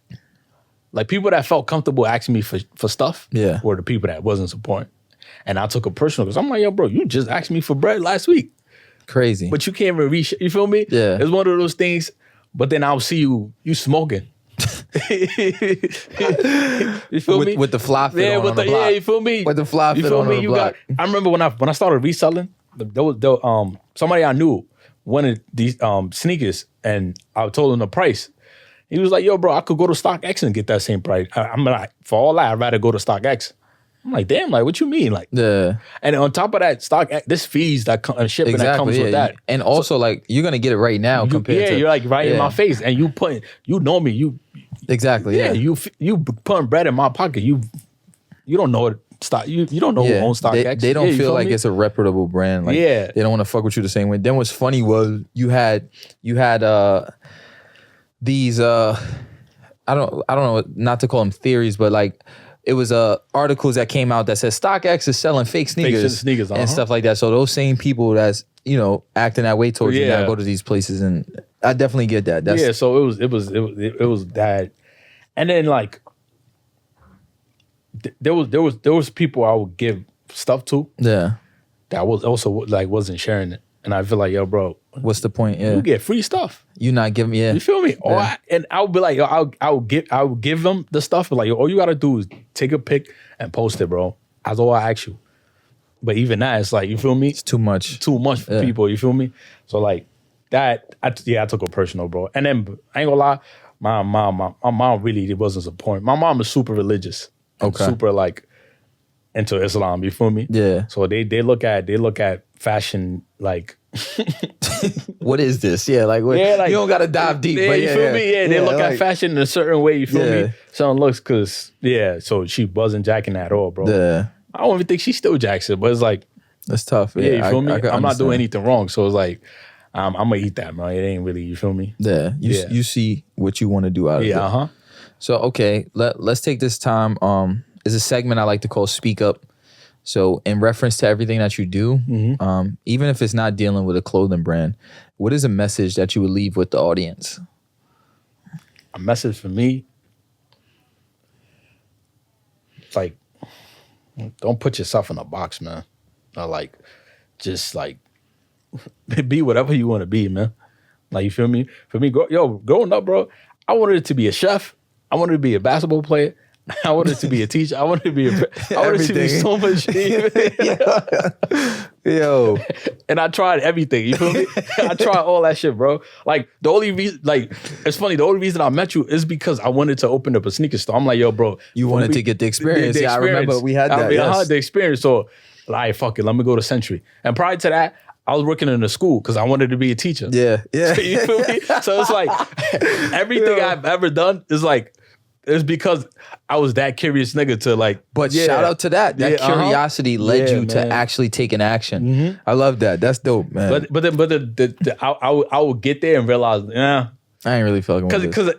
people that felt comfortable asking me for stuff were the people that wasn't supporting. And I took it personal because I'm like, yo, bro, you just asked me for bread last week. Crazy. But you can't even reach, you feel me? Yeah. It's one of those things, but then I'll see you smoking. You feel me? With the fly fit on the block. Yeah, you feel me? With the fly fit on the block. I remember when I started reselling, there was somebody I knew wanted these sneakers, and I told him the price. He was like, yo, bro, I could go to StockX and get that same price. I'm like, for all that, I'd rather go to StockX. I'm like, damn, like, what you mean? Like, yeah. And on top of that, this fees that shipping that comes with that. And also, like, you're going to get it right now compared to. You're like right in my face. And you know me. Exactly, yeah. You putting bread in my pocket. You don't know it. You don't know who owns StockX. They don't feel like it's a reputable brand. Like, they don't want to fuck with you the same way. Then what's funny was you had these I don't know, not to call them theories, but like it was articles that came out that said StockX is selling fake sneakers and stuff like that. So those same people that's, you know, acting that way towards you now go to these places, and I definitely get that. So it was that. And then like there was people I would give stuff to Yeah. that was also like wasn't sharing it, and I feel like, yo, bro, What's the point? Yeah. you get free stuff. You not giving me. Yeah. You feel me? Yeah. And I would be like, yo, I would give them the stuff, but like, yo, all you gotta do is take a pic and post it, bro. That's all I ask you. But even that, it's like, you feel me? It's too much. Too much for people. You feel me? So like that, I took it personal, bro. And then I ain't gonna lie, my mom really wasn't supporting. My mom is super religious. Okay. Super like into Islam. You feel me? Yeah. So they look at fashion like. What is this? Yeah, like, what, Yeah, like, you don't gotta dive deep. Yeah, but you feel me? Yeah, they look like, at fashion in a certain way. You feel Yeah. me? Certain looks, cause so she wasn't jacking at all, bro. Yeah, I don't even think she still jacks it, but it's like, that's tough. yeah, you feel me? I could I'm not understand. doing anything wrong, so it's like, I'm gonna eat that, man. It ain't really, you feel me? Yeah, you see what you want to do out of it. Yeah, So okay, let's take this time. Is a segment I like to call Speak Up. So in reference to everything that you do, even if it's not dealing with a clothing brand, what is a message that you would leave with the audience? A message for me, like, don't put yourself in a box, man. Or like, just like, be whatever you want to be, man. Like, you feel me? For me, growing up, bro, I wanted to be a chef. I wanted to be a basketball player. I wanted to be a teacher. I wanted to be so much shit. Yo. And I tried everything. You feel me? I tried all that shit, bro. Like, the only reason, like, it's funny, the only reason I met you is because I wanted to open up a sneaker store. I'm like, yo, bro. You wanted to get the experience. Yeah, I remember we had that. I had the experience. So, like, fuck it, let me go to Century. And prior to that, I was working in a school because I wanted to be a teacher. Yeah. So, you feel me? So it's like, everything I've ever done is like, it's because I was that curious nigga to like. But shout out to that. That curiosity led you to man. actually taking action. I love that. That's dope, man. But I would get there and realize, yeah. I ain't really fucking with this. Because I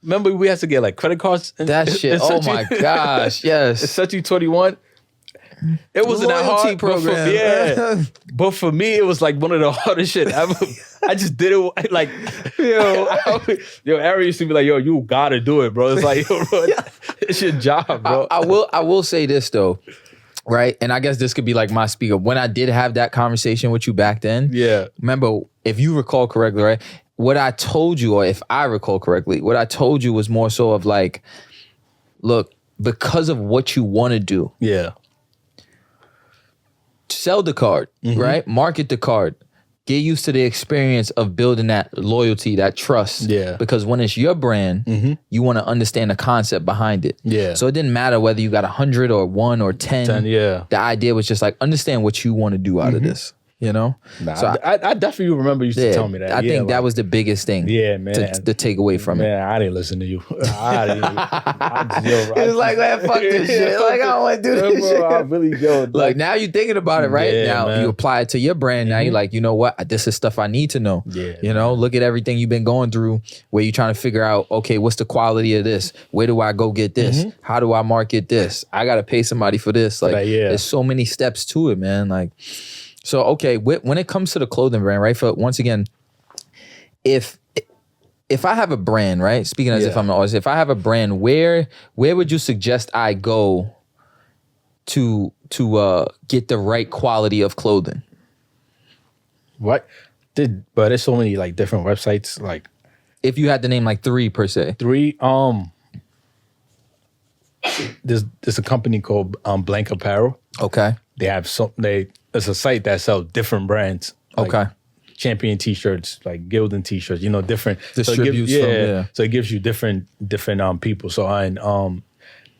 remember we had to get like credit cards. That shit. Oh my gosh. Yes. It's such 21. It wasn't that hard. Program. But for me, it was like one of the hardest shit ever. I just did it like, Ari used to be like, yo, you gotta do it, bro. It's like, yo, bro, it's your job, bro. I will say this though, right? And I guess this could be like my speaker. When I did have that conversation with you back then, remember, if you recall correctly, right? What I told you, or if I recall correctly, what I told you was more so of like, look, because of what you want to do, sell the card, right? Market the card. Get used to the experience of building that loyalty, that trust. Yeah. Because when it's your brand, you want to understand the concept behind it. Yeah. So it didn't matter whether you got 100 or 1 or 10. The idea was just like, understand what you want to do out of this. You know? So I definitely remember you used to tell me that. I think that was the biggest thing to take away from it. Man, I didn't listen to you. It was like, man, fuck this shit. Like, I don't want to do this shit. I really, like, now you're thinking about it, right? Now man. you apply it to your brand. Now you're like, you know what? This is stuff I need to know. You know, look at everything you've been going through where you're trying to figure out, okay, what's the quality of this? Where do I go get this? How do I market this? I got to pay somebody for this. Like, there's so many steps to it, man. Like, so, okay, when it comes to the clothing brand, right? For once again, if I have a brand, right? Speaking as if I'm an artist, if I have a brand, where would you suggest I go to get the right quality of clothing? But there's so many like different websites. Like, if you had to name like 3 per se. 3. There's a company called Blank Apparel. Okay. They have it's a site that sells different brands. Like Champion t-shirts, like Gildan t-shirts, you know, different distributes. So it gives you different people. So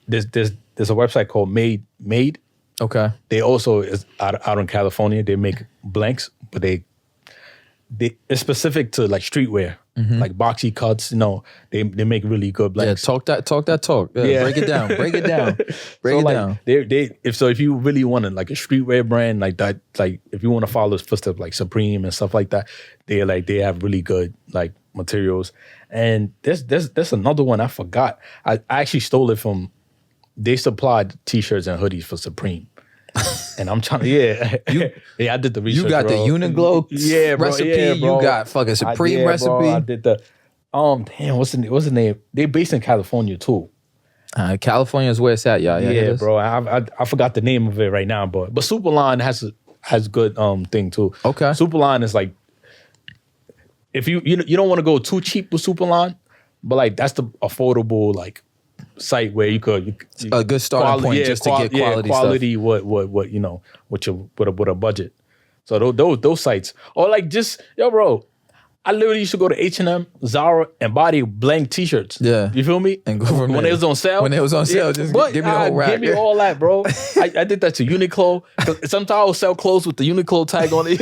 there's a website called Made. Okay. They also is out in California. They make blanks, but it's specific to like streetwear, like boxy cuts. You know, they make really good blanks. Yeah, talk that talk. Yeah. Break it down. If you really want to like a streetwear brand like that, like if you want to follow footsteps like Supreme and stuff like that, they have really good like materials. And there's another one I forgot. I actually stole it from. They supplied t-shirts and hoodies for Supreme. And I'm trying to, I did the research. You got bro. the Uniqlo recipe. Bro. You got fucking Supreme recipe. Bro, I did the, damn, what's the name? They based in California too. California is where it's at, y'all. Yeah, bro. I forgot the name of it right now, but Superline has good thing too. Okay. Superline is like, if you don't want to go too cheap with Superline, but like that's the affordable like site where you could a good starting point just to get quality stuff. What with a budget. So those sites, or like just bro. I literally used to go to H&M, Zara, and buy the blank T-shirts. Yeah. You feel me? And go from when there. it was on sale. When it was on sale, just give me a whole rack. Give me all that, bro. I did that to Uniqlo. Sometimes I would sell clothes with the Uniqlo tag on it.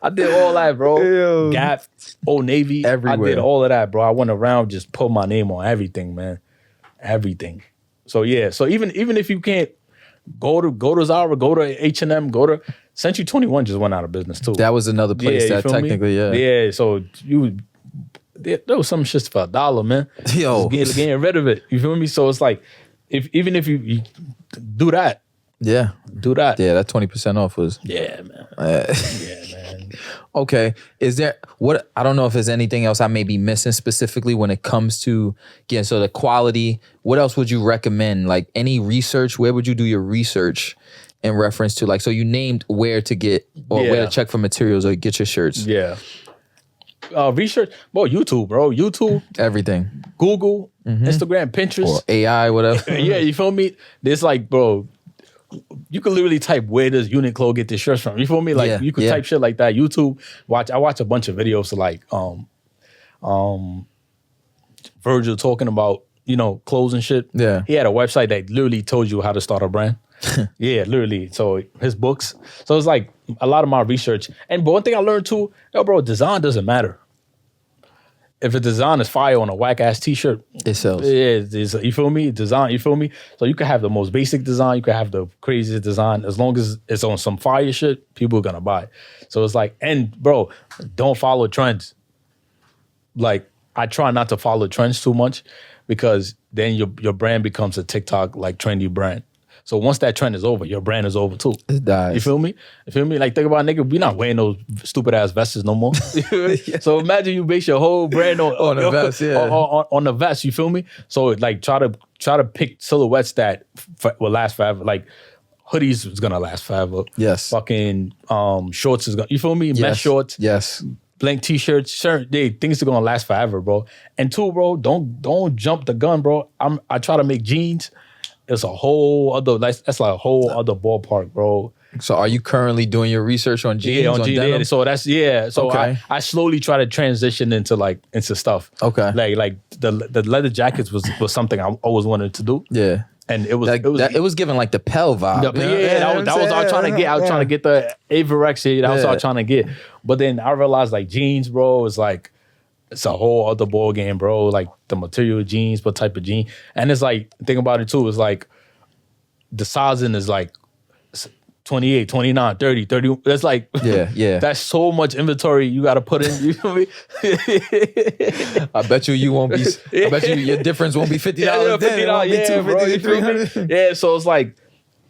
I did all that, bro. Ew. Gap, Old Navy. Everywhere. I did all of that, bro. I went around, just put my name on everything, man. Everything. So yeah. So even if you can't go to Zara, go to H&M, go to Century 21 just went out of business too. That was another place that technically, Yeah, so there was some shit for $1, man. Yo. Just getting rid of it. You feel me? So it's like, even if you do that. Yeah. Do that. Yeah, that 20% off was. Yeah, man. Yeah, man. Okay. Is there, I don't know if there's anything else I may be missing specifically when it comes to, again, so the quality, what else would you recommend? Like any research, where would you do your research in reference to, like, so you named where to get or where to check for materials or get your shirts? Yeah. Research, YouTube, bro. YouTube. Everything. Google, Instagram, Pinterest. Or AI, whatever. Yeah, you feel me? There's like, bro, you can literally type where does Uniqlo get their shirts from. You feel me? Like you could type shit like that. YouTube. I watch a bunch of videos of like Virgil talking about, clothes and shit. Yeah. He had a website that literally told you how to start a brand. Yeah, literally. So his books. So it's like a lot of my research. But one thing I learned too, bro, design doesn't matter. If a design is fire on a whack ass t-shirt, it sells. Yeah, you feel me? Design, you feel me? So you can have the most basic design, you can have the craziest design. As long as it's on some fire shit, people are gonna buy it. So it's like, and bro, don't follow trends. Like, I try not to follow trends too much because then your brand becomes a TikTok like trendy brand. So once that trend is over, your brand is over too. It dies. You feel me? Like, think about nigga, we not wearing those stupid ass vests no more. So imagine you base your whole brand on the vest, on the vest. You feel me? So like try to pick silhouettes that will last forever. Like hoodies is gonna last forever. Yes. Fucking shorts is gonna. You feel me? Yes. Mesh shorts. Yes. Blank t-shirts, things are gonna last forever, bro. And two, bro, don't jump the gun, bro. I try to make jeans. It's a whole other, that's like a whole other ballpark, bro. So are you currently doing your research on jeans? Yeah, on jeans. denim? So that's, So okay. I slowly try to transition into stuff. Okay. Like the leather jackets was something I always wanted to do. Yeah. And it was giving like the Pell vibe. that was what I was trying to get. I was trying to get the Averex shit. That was what I was trying to get. But then I realized like jeans, bro, is like, it's a whole other ball game, bro. Like the material jeans, what type of jean. And it's like, think about it too, it's like the sizing is like 28, 29, 30, 30. That's like, yeah. That's so much inventory you got to put in. You feel me? I bet you won't be, I bet you your difference won't be $50 then. It won't be $250, $300. Yeah, so it's like,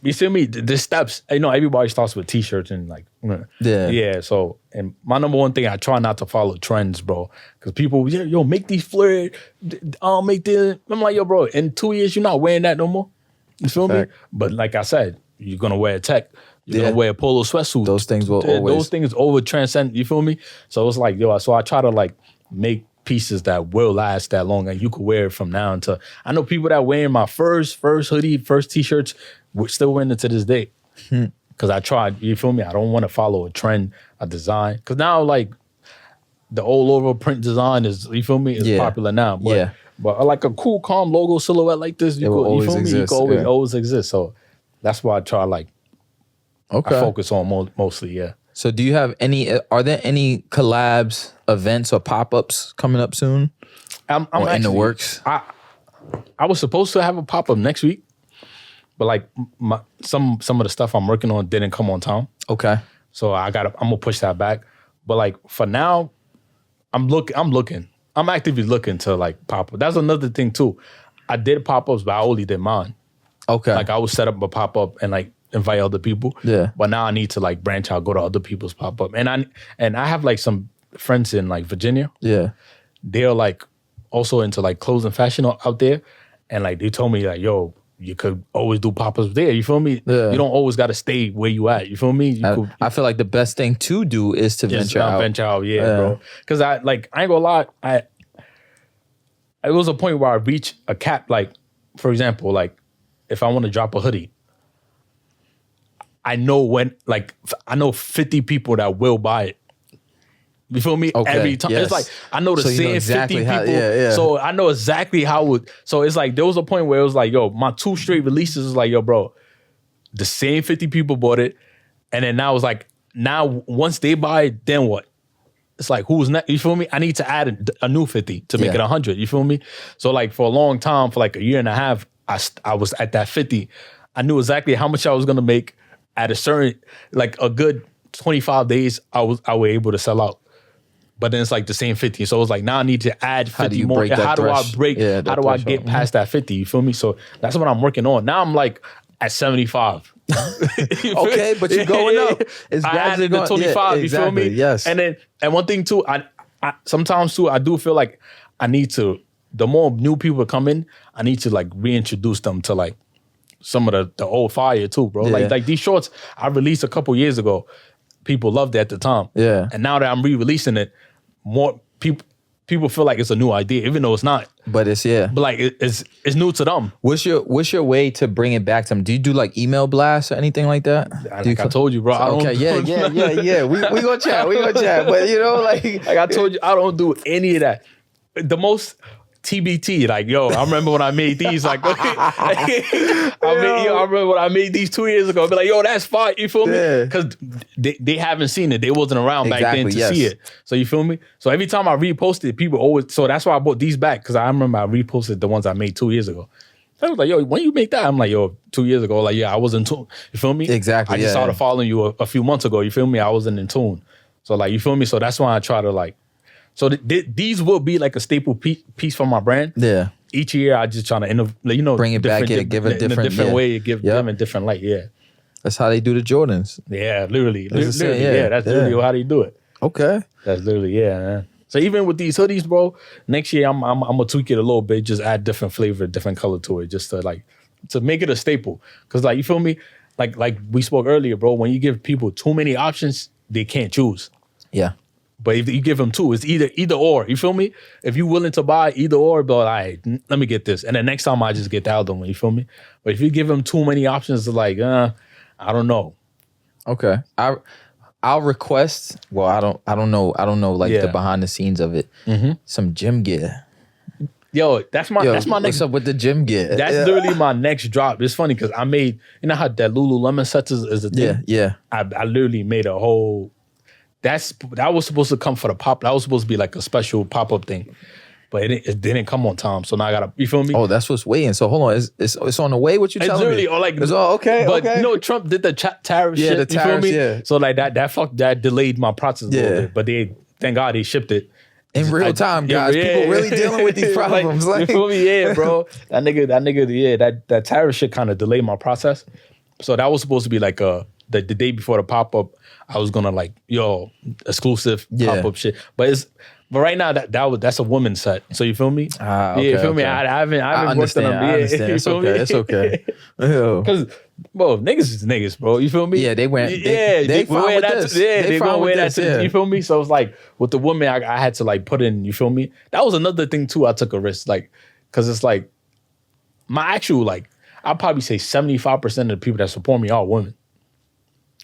you see me? The steps, everybody starts with t-shirts and like, yeah. So, and my number one thing, I try not to follow trends, bro, because people, make these flared, I'll make this. I'm like, bro, in 2 years you're not wearing that no more. You feel me? But like I said, you're gonna wear a tech, you're gonna wear a polo sweatsuit. Those things will always. Those things over transcend. You feel me? So it's like, so I try to like make pieces that will last that long and you could wear it from now until. I know people that wearing my first hoodie, first t-shirts, we're still wearing it to this day. Because I tried, you feel me? I don't want to follow a trend, a design. Because now, like, the all over print design is, you feel me? Is popular now. But like a cool, calm logo silhouette like this, you feel me? You can always exist. So that's why I try, like, I focus on mostly, So do you have are there any collabs, events, or pop-ups coming up soon? I'm or in the works? I was supposed to have a pop-up next week. But like some of the stuff I'm working on didn't come on time. Okay. So I'm gonna push that back. But like for now, I'm looking. I'm actively looking to like pop up. That's another thing too. I did pop-ups, but I only did mine. Okay. Like I would set up a pop-up and like invite other people. Yeah. But now I need to like branch out, go to other people's pop-up. And I have like some friends in like Virginia. Yeah. They're like also into like clothes and fashion out there. and like they told me like, yo, you could always do pop-ups there. You feel me? Yeah. You don't always got to stay where you at. You feel me? I feel like the best thing to do is to venture out. Venture out, yeah, bro. Because I ain't gonna lie, it was a point where I reached a cap. Like, for example, like if I want to drop a hoodie, I know I know 50 people that will buy it. You feel me? Okay, Every time. yes. It's like, I know the So you same know exactly 50 how- people. yeah. So I know exactly how it, so it's like, there was a point where it was like, yo, my 2 straight releases was like, yo, bro, the same 50 people bought it. And then now it's like, now once they buy it, then what? It's like, who's next? You feel me? I need to add a new 50 to make it 100. You feel me? So like for a long time, for like a year and a half, I was at that 50. I knew exactly how much I was going to make at a certain, like a good 25 days, I was able to sell out. But then it's like the same 50. So it's like, now I need to add 50 more. How do I get past that 50? You feel me? So that's what I'm working on. Now I'm like at 75. Okay, but you're going up. It's I added the 25, you feel me? Yes. And one thing too, I sometimes too, I do feel like I need to, the more new people come in, I need to like reintroduce them to like some of the old fire too, bro. Yeah. Like these shorts I released a couple years ago. People loved it at the time. Yeah. And now that I'm re-releasing it, more people feel like it's a new idea, even though it's not. But it's But like it's new to them. What's your way to bring it back to them? Do you do like email blasts or anything like that? Like I told you, bro. I don't Yeah. We gonna chat. But you know, like I told you, I don't do any of that. The most TBT, like, yo, I remember when I made these, like, I remember when I made these 2 years ago. I'd be like, yo, that's fine, you feel me? Because they haven't seen it. They wasn't around back then to see it. So you feel me? So every time I reposted, people always, so that's why I bought these back, because I remember I reposted the ones I made 2 years ago. So I was like, yo, when you make that? I'm like, yo, 2 years ago. Like, yeah, I wasn't in tune. You feel me? Exactly. I just started following you a few months ago. You feel me? I wasn't in tune. So like, you feel me? So that's why I try to like, so these will be like a staple piece for my brand. Yeah. Each year I just try to bring it back, give a different way, give them a different light. Yeah. That's how they do the Jordans. Yeah, literally. That's Yeah. literally how they do it. Okay. That's literally, man. So even with these hoodies, bro, next year I'm gonna tweak it a little bit, just add different flavor, different color to it, just to make it a staple. Cause like, you feel me? Like we spoke earlier, bro, when you give people too many options, they can't choose. Yeah. But if you give them 2, it's either or. You feel me? If you're willing to buy either or, but all right, let me get this. And then next time I just get the other one. You feel me? But if you give them too many options, it's like, I don't know. Okay. I'll request. Well, I don't know like the behind the scenes of it. Mm-hmm. Some gym gear. Yo, that's my next. What's up with the gym gear? That's literally my next drop. It's funny because I made, you know how that Lululemon sets is a thing? Yeah. I literally made a whole. That was supposed to come for the pop. That was supposed to be like a special pop-up thing, but it didn't come on time. So now I gotta, you feel me? Oh, that's what's waiting. So hold on, it's on the way. What you telling me? Literally, or like, it's all okay. But you know, Trump did the tariff shit. The tariffs, you feel me? So like that delayed my process a little bit. But thank God they shipped it in real time, guys. People really dealing with these problems. You feel me? Yeah, bro. That nigga, that tariff shit kind of delayed my process. So that was supposed to be like the day before the pop-up. I was gonna like, yo, exclusive pop-up shit. But right now that's a woman's set. So you feel me? Okay, you feel me? I haven't worked on them. I understand. It's okay. Because bro, niggas is niggas, bro. You feel me? Yeah, they went. They wear that. They gonna wear that. You feel me? So it's like with the woman, I had to like put in. You feel me? That was another thing too. I took a risk, like, because it's like my actual like I'd probably say 75% of the people that support me are women,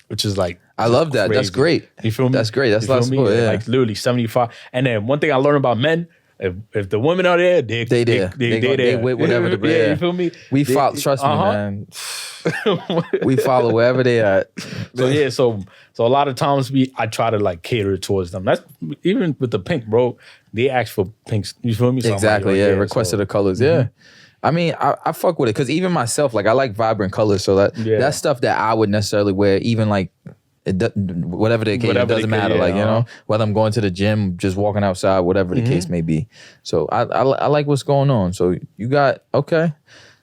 which is like. I love that. Crazy. That's great. You feel me? That's great. That's lots of support. Yeah. Like literally 75. And then one thing I learned about men, if the women are there, they there. They with whatever the yeah, you feel me? We follow. Trust me, man. We follow wherever they at. So yeah, so a lot of times I try to like cater towards them. That's even with the pink, bro. They ask for pinks. You feel me? So exactly. like, requested the colors. Mm-hmm. Yeah. I mean, I fuck with it because even myself, like I like vibrant colors. So that's stuff that I would necessarily wear, even like. Whatever the occasion, it doesn't matter. Like, you know, whether I'm going to the gym, just walking outside, whatever the case may be. So I like what's going on. So you got,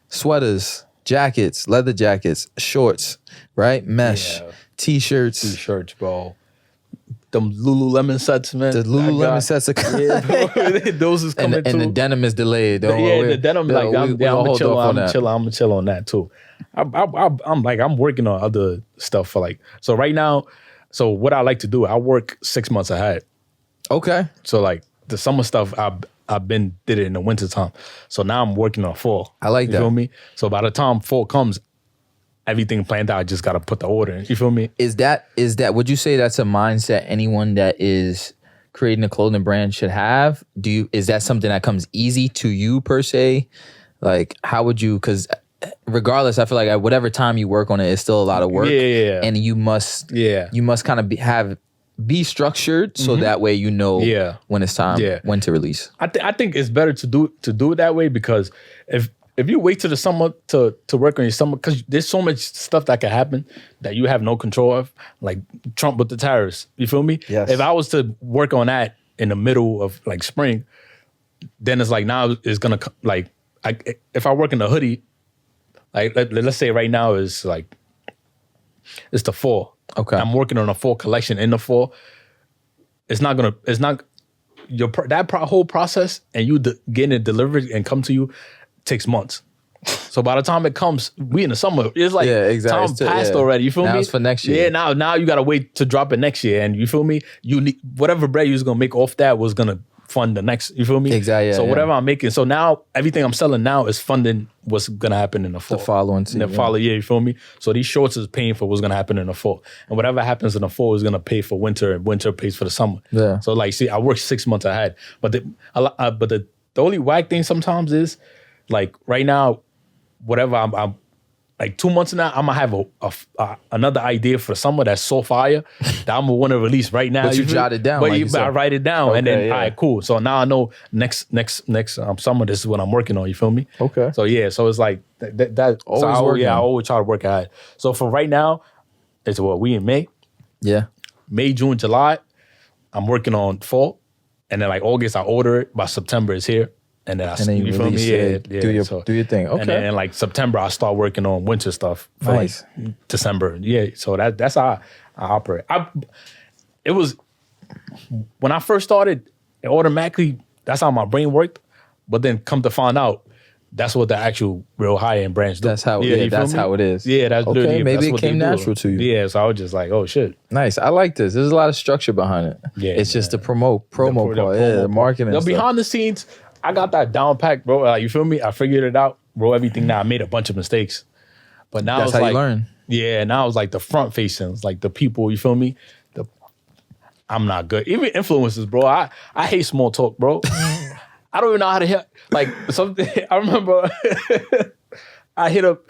sweaters, jackets, leather jackets, shorts, right? Mesh, t-shirts. T-shirts, bro. them Lululemon sets, man. The Lululemon sets are Yeah, those is coming too. and the denim is delayed. The denim, like I'm gonna chill on that too. I'm working on other stuff for like, so right now, so what I like to do, I work 6 months ahead. Okay. So like the summer stuff, I've been did it in the winter time. So now I'm working on fall. I like that. You feel me? So by the time fall comes, everything planned out. I just got to put the order in. You feel me? Is that would you say that's a mindset anyone that is creating a clothing brand should have? Is that something that comes easy to you per se? Like, how would you, because regardless, I feel like at whatever time you work on it, it's still a lot of work. Yeah. And you must kind of be structured so that way you know when it's time, when to release. I think it's better to do it that way, because if you wait till the summer to work on your summer, because there's so much stuff that can happen that you have no control of, like Trump with the tariffs. You feel me? Yes. If I was to work on that in the middle of like spring, then it's like now it's gonna like if I work in the hoodie, like let's say right now is like it's the fall. Okay. I'm working on a fall collection in the fall. It's not whole process and you getting it delivered and come to you takes months. So by the time it comes, we in the summer. It's like time passed already. You feel me? Now it's for next year. Yeah, now you gotta wait to drop it next year. And you feel me? You need whatever bread you was gonna make off that was gonna fund the next. You feel me? Exactly. So whatever I'm making. So now everything I'm selling now is funding what's gonna happen in the fall. The following season. In the following year. You feel me? So these shorts is paying for what's gonna happen in the fall, and whatever happens in the fall is gonna pay for winter, and winter pays for the summer. Yeah. So like, see, I work 6 months ahead, but the only whack thing sometimes is like right now, whatever I'm like 2 months now, I'm gonna have another idea for summer that's so fire that I'm gonna want to release right now. But you jot it down. But like I write it down, and then yeah. all right, cool. So now I know next summer this is what I'm working on. You feel me? Okay. So yeah, so it's like that. Always so I working. always try to work ahead. So for right now, it's what we in May. Yeah. May, June, July, I'm working on fall, and then like August I order it. By September it's here. And then you feel me? Yeah. Do your thing. Okay. And then like September, I start working on winter stuff for Nice. like December. Yeah. So that's how I operate. It was when I first started, it automatically that's how my brain worked. But then come to find out, that's what the actual real high end brands do. That's how. you that's feel me? how it is. Yeah. That's okay. literally. Maybe that's it what came they do. natural to you. Yeah. So I was just like, oh shit. Nice. I like this. There's a lot of structure behind it. Yeah, It's just the promo part. promo The marketing. The stuff. behind the scenes, I got that down packed, bro. Like, you feel me? I figured it out, bro. Everything now. I made a bunch of mistakes, but now That's it's how like, you learn. Yeah, now it's like the front facing, it's like the people. You feel me? I'm not good. Even influencers, bro. I hate small talk, bro. I don't even know how to hit. Like something. I remember. I hit up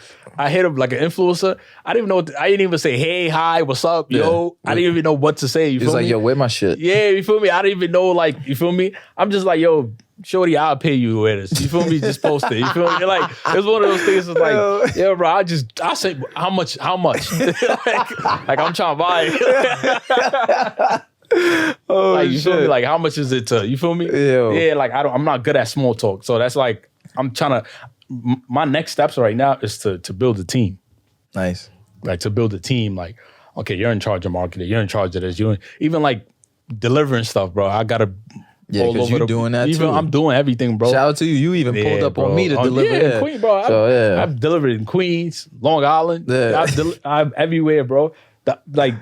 like an influencer. I didn't even know. I didn't even say, hey, hi, what's up, yo. I didn't even know what to say. You feel It's like, me? yo, where my shit? Yeah, you feel me? I didn't even know, like, you feel me? I'm just like, yo, shorty, I'll pay you with this. You feel me? Just post it. You feel me? Like, it's one of those things. It's like, yeah, bro. I say, how much? like I'm trying to buy it. Oh, like, you feel me? Like, how much is it to? You feel me? Ew. Yeah. Like, I'm not good at small talk. So that's like, I'm trying to. My next steps right now is to build a team. Nice. Like to build a team. Like, okay, you're in charge of marketing. You're in charge of this. You even like delivering stuff, bro. I gotta. Yeah, because you're doing that too. I'm doing everything, bro. Shout out to you. You even pulled up on me to deliver. Yeah, Queen, bro. I've delivered in Queens, Long Island. Yeah. I'm everywhere, bro. Like,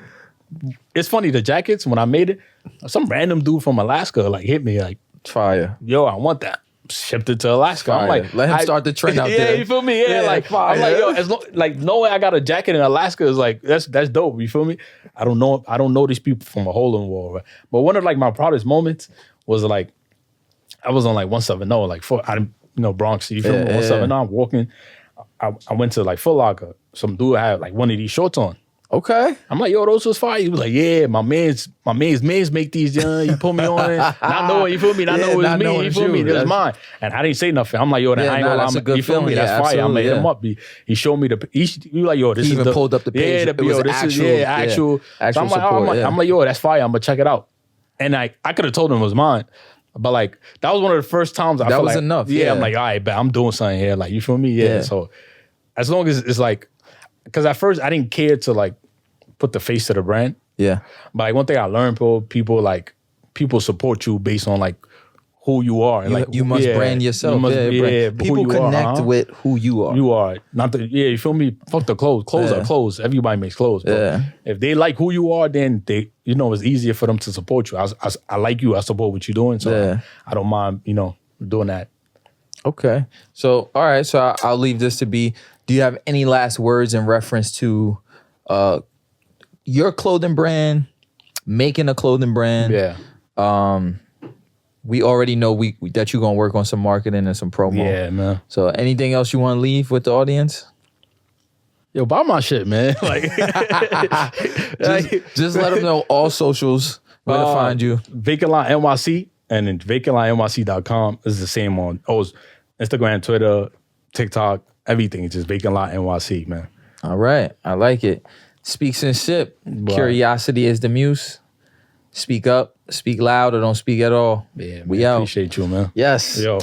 it's funny, the jackets, when I made it, some random dude from Alaska like hit me like, fire. yo, I want that. Shipped it to Alaska. Fire. I'm like, let him start the trend out yeah, there. You feel me? Yeah, like fire. I'm like, yo, as long, like knowing I got a jacket in Alaska is like that's dope. You feel me? I don't know these people from a hole in the wall. Right? But one of like my proudest moments was like I was on like 170, like Bronx. You feel me? 170. I'm walking. I went to like Foot Locker. Some dude had like one of these shorts on. Okay. I'm like, yo, those was fire. He was like, yeah, my man's make these, you put me on it. Not knowing, you feel me? Not knowing it's me, you feel me? It was mine. And I didn't say nothing. I'm like, yo, I ain't gonna lie. You feel me? That's fire. I'm gonna hit him up. He showed me he like, yo, this he is even pulled up the page. Yeah, yo, this is actual. So I'm like, yo, that's fire. I'm gonna check it out. And I could have told him it was mine. But like, that was one of the first times I felt like, enough. Yeah, I'm like, all right, but I'm doing something here. Like, you feel me? Yeah. So as long as it's like, because at first I didn't care to like put the face to the brand. Yeah. But like one thing I learned, bro, people support you based on like who you are. And You must brand yourself. People connect with who you are. You are. Not the, you feel me? Fuck the clothes. Clothes are clothes. Everybody makes clothes. But if they like who you are, then they, it's easier for them to support you. I like you. I support what you're doing. So I don't mind, doing that. Okay. So, all right. So I'll leave this to be, do you have any last words in reference to your clothing brand, making a clothing brand? Yeah. We already know that you're going to work on some marketing and some promo. Yeah, man. So anything else you want to leave with the audience? Yo, buy my shit, man. Like, just let them know all socials, where to find you. VacantlotNYC and then VacantlotNYC.com is the same on Instagram, Twitter, TikTok, everything. It's just VacantlotNYC, man. All right. I like it. Speaks and Sip. Curiosity is the muse. Speak up, speak loud, or don't speak at all. Yeah, man. We out. Appreciate you, man. Yes. Yo.